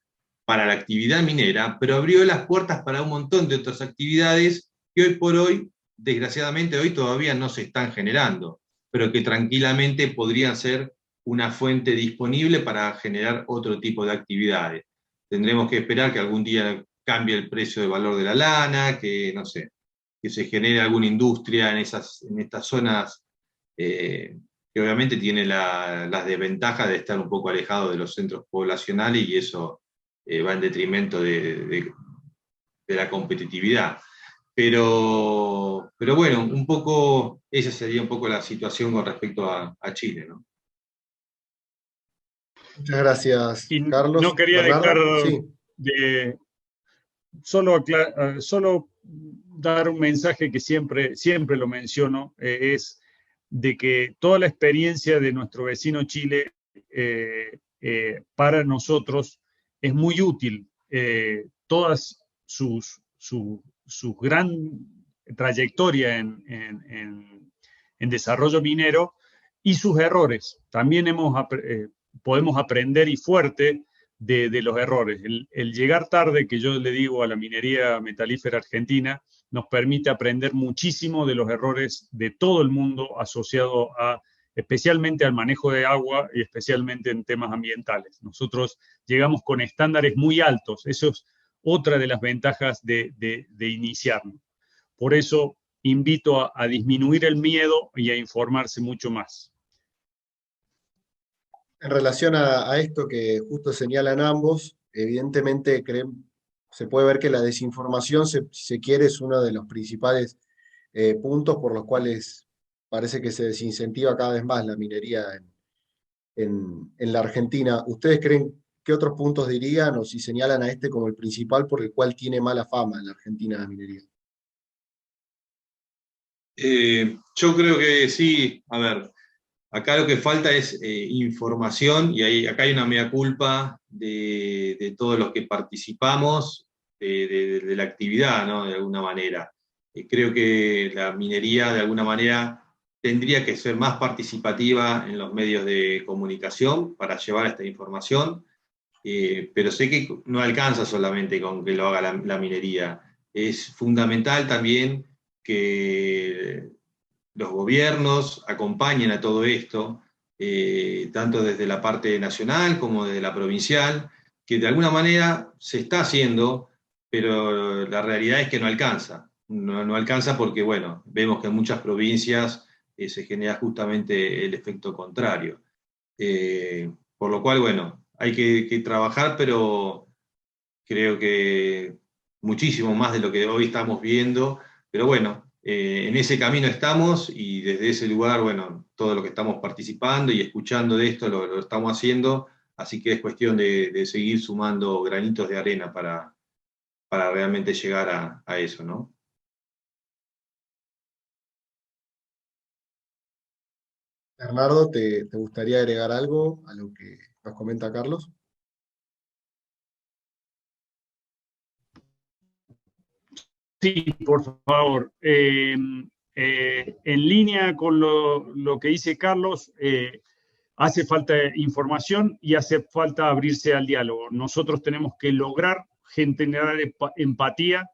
para la actividad minera, pero abrió las puertas para un montón de otras actividades que hoy por hoy, desgraciadamente hoy todavía no se están generando, pero que tranquilamente podrían ser una fuente disponible para generar otro tipo de actividades. Tendremos que esperar que algún día cambie el precio de valor de la lana, que no sé, que se genere alguna industria en estas zonas que obviamente tiene las desventajas de estar un poco alejado de los centros poblacionales y eso va en detrimento de la competitividad. Pero bueno, un poco, esa sería un poco la situación con respecto a Chile, ¿no? Muchas gracias, Y no Carlos. quería dejar Bernardo, sí. de solo dar un mensaje que siempre lo menciono, es de que toda la experiencia de nuestro vecino Chile para nosotros es muy útil. Todas su gran trayectoria en desarrollo minero y sus errores. También podemos aprender y fuerte de los errores. El llegar tarde, que yo le digo a la minería metalífera argentina, nos permite aprender muchísimo de los errores de todo el mundo asociado especialmente al manejo de agua y especialmente en temas ambientales. Nosotros llegamos con estándares muy altos. Eso es otra de las ventajas de iniciarnos. Por eso invito a disminuir el miedo y a informarse mucho más. En relación a esto que justo señalan ambos, evidentemente se puede ver que la desinformación, si se quiere, es uno de los principales puntos por los cuales parece que se desincentiva cada vez más la minería en la Argentina. ¿Ustedes creen qué otros puntos dirían o si señalan a este como el principal por el cual tiene mala fama en la Argentina la minería? Yo creo que sí, a ver, acá lo que falta es información y acá hay una mea culpa de todos los que participamos de la actividad, ¿no? De alguna manera. Creo que la minería, de alguna manera, tendría que ser más participativa en los medios de comunicación para llevar esta información, pero sé que no alcanza solamente con que lo haga la minería. Es fundamental también que los gobiernos acompañen a todo esto, tanto desde la parte nacional como desde la provincial, que de alguna manera se está haciendo, pero la realidad es que no alcanza. No alcanza porque, bueno, vemos que en muchas provincias se genera justamente el efecto contrario. Por lo cual, bueno, hay que trabajar, pero creo que muchísimo más de lo que hoy estamos viendo, pero bueno, en ese camino estamos y desde ese lugar, bueno, todo lo que estamos participando y escuchando de esto lo estamos haciendo, así que es cuestión de seguir sumando granitos de arena para realmente llegar a eso, ¿no? Bernardo, ¿te gustaría agregar algo a lo que nos comenta Carlos? Sí, por favor. En línea con lo que dice Carlos, hace falta información y hace falta abrirse al diálogo. Nosotros tenemos que lograr generar empatía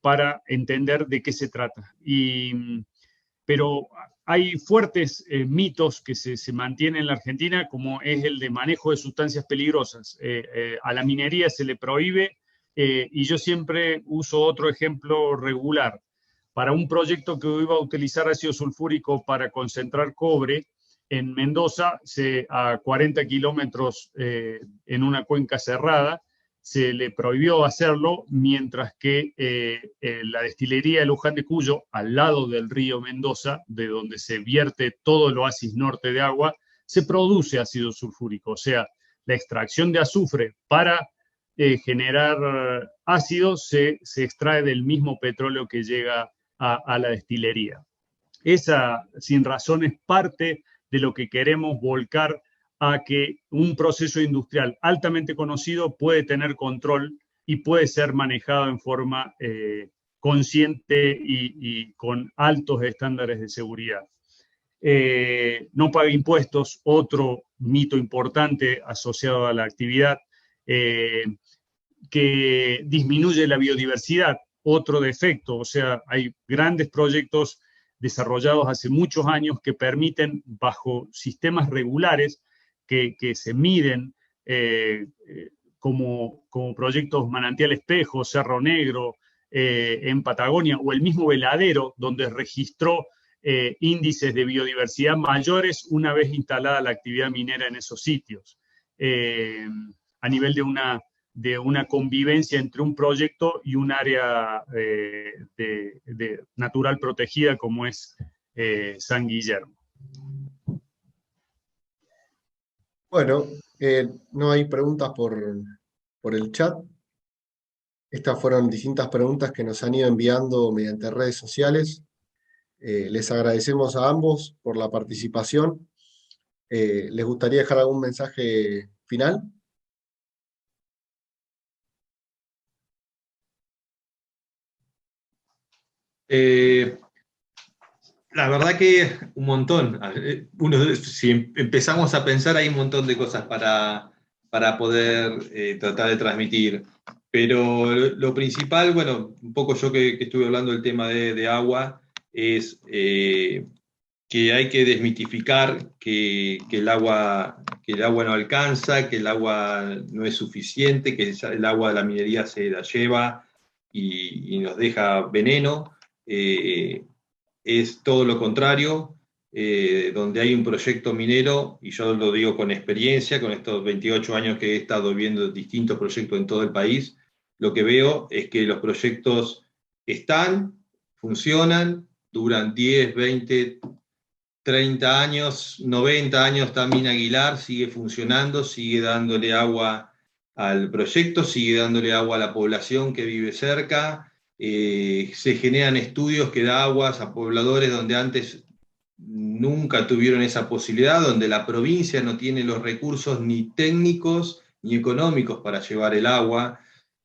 para entender de qué se trata. Pero hay fuertes mitos que se mantienen en la Argentina, como es el de manejo de sustancias peligrosas. A la minería se le prohíbe, y yo siempre uso otro ejemplo regular. Para un proyecto que iba a utilizar ácido sulfúrico para concentrar cobre, en Mendoza, a 40 kilómetros en una cuenca cerrada, se le prohibió hacerlo, mientras que la destilería de Luján de Cuyo, al lado del río Mendoza, de donde se vierte todo el oasis norte de agua, se produce ácido sulfúrico. O sea, la extracción de azufre para generar ácido se extrae del mismo petróleo que llega a la destilería. Esa, sin razón, es parte de lo que queremos volcar a que un proceso industrial altamente conocido puede tener control y puede ser manejado en forma consciente y con altos estándares de seguridad. No paga impuestos, otro mito importante asociado a la actividad, que disminuye la biodiversidad, otro defecto. O sea, hay grandes proyectos desarrollados hace muchos años que permiten, bajo sistemas regulares que se miden como proyectos Manantial Espejo, Cerro Negro, en Patagonia, o el mismo Veladero, donde registró índices de biodiversidad mayores una vez instalada la actividad minera en esos sitios, a nivel de una convivencia entre un proyecto y un área de natural protegida como es San Guillermo. Bueno, no hay preguntas por el chat. Estas fueron distintas preguntas que nos han ido enviando mediante redes sociales. Les agradecemos a ambos por la participación. ¿Les gustaría dejar algún mensaje final? La verdad que un montón. Si empezamos a pensar, hay un montón de cosas para poder tratar de transmitir. Pero lo principal, bueno, un poco yo que estuve hablando del tema de agua, es que hay que desmitificar que el agua no alcanza, que el agua no es suficiente, que el agua de la minería se la lleva y nos deja veneno. Es todo lo contrario, donde hay un proyecto minero, y yo lo digo con experiencia, con estos 28 años que he estado viendo distintos proyectos en todo el país, lo que veo es que los proyectos están, funcionan, duran 10, 20, 30 años, 90 años. También Aguilar sigue funcionando, sigue dándole agua al proyecto, sigue dándole agua a la población que vive cerca. Se generan estudios que da aguas a pobladores donde antes nunca tuvieron esa posibilidad, donde la provincia no tiene los recursos ni técnicos ni económicos para llevar el agua.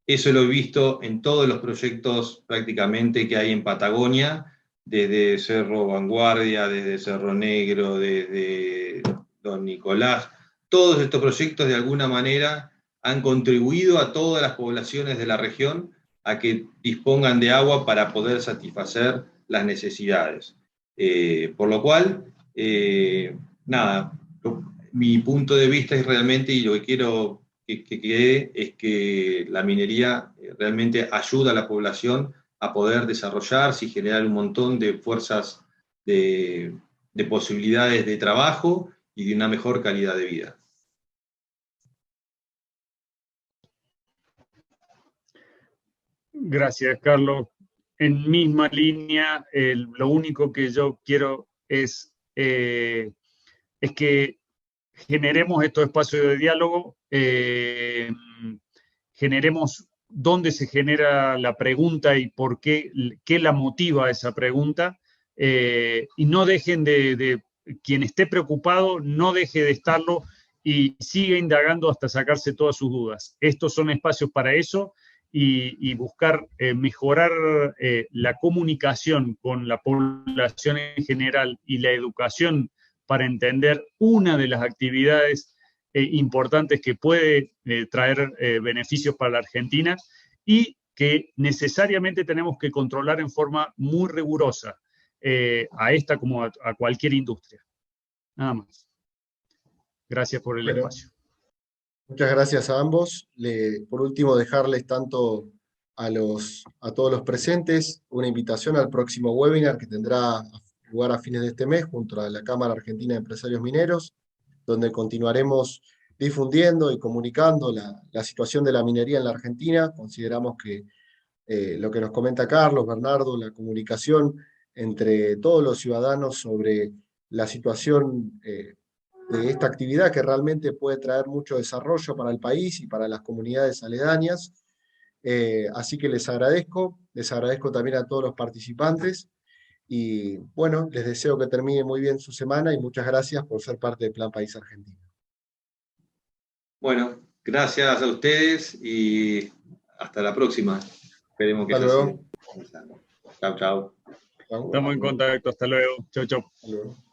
Eso lo he visto en todos los proyectos prácticamente que hay en Patagonia, desde Cerro Vanguardia, desde Cerro Negro, desde Don Nicolás. Todos estos proyectos de alguna manera han contribuido a todas las poblaciones de la región a que dispongan de agua para poder satisfacer las necesidades. Por lo cual, nada, mi punto de vista es realmente, y lo que quiero que quede, es que la minería realmente ayuda a la población a poder desarrollarse y generar un montón de fuerzas de posibilidades de trabajo y de una mejor calidad de vida. Gracias, Carlos. En misma línea, lo único que yo quiero es que generemos estos espacios de diálogo, generemos dónde se genera la pregunta y por qué la motiva a esa pregunta, y no dejen quien esté preocupado, no deje de estarlo y siga indagando hasta sacarse todas sus dudas. Estos son espacios para eso y buscar mejorar la comunicación con la población en general y la educación para entender una de las actividades importantes que puede traer beneficios para la Argentina y que necesariamente tenemos que controlar en forma muy rigurosa a esta como a cualquier industria. Nada más. Gracias por el espacio. Muchas gracias a ambos. Por último, dejarles tanto a todos los presentes una invitación al próximo webinar que tendrá lugar a fines de este mes junto a la Cámara Argentina de Empresarios Mineros, donde continuaremos difundiendo y comunicando la situación de la minería en la Argentina. Consideramos que lo que nos comenta Carlos, Bernardo, la comunicación entre todos los ciudadanos sobre la situación de esta actividad que realmente puede traer mucho desarrollo para el país y para las comunidades aledañas. Así que les agradezco también a todos los participantes y bueno, les deseo que termine muy bien su semana y muchas gracias por ser parte de Plan País Argentino. Bueno, gracias a ustedes y hasta la próxima. Esperemos que hasta luego. Chau, chau. Estamos en contacto. Hasta luego. Chau, chau. Hasta luego.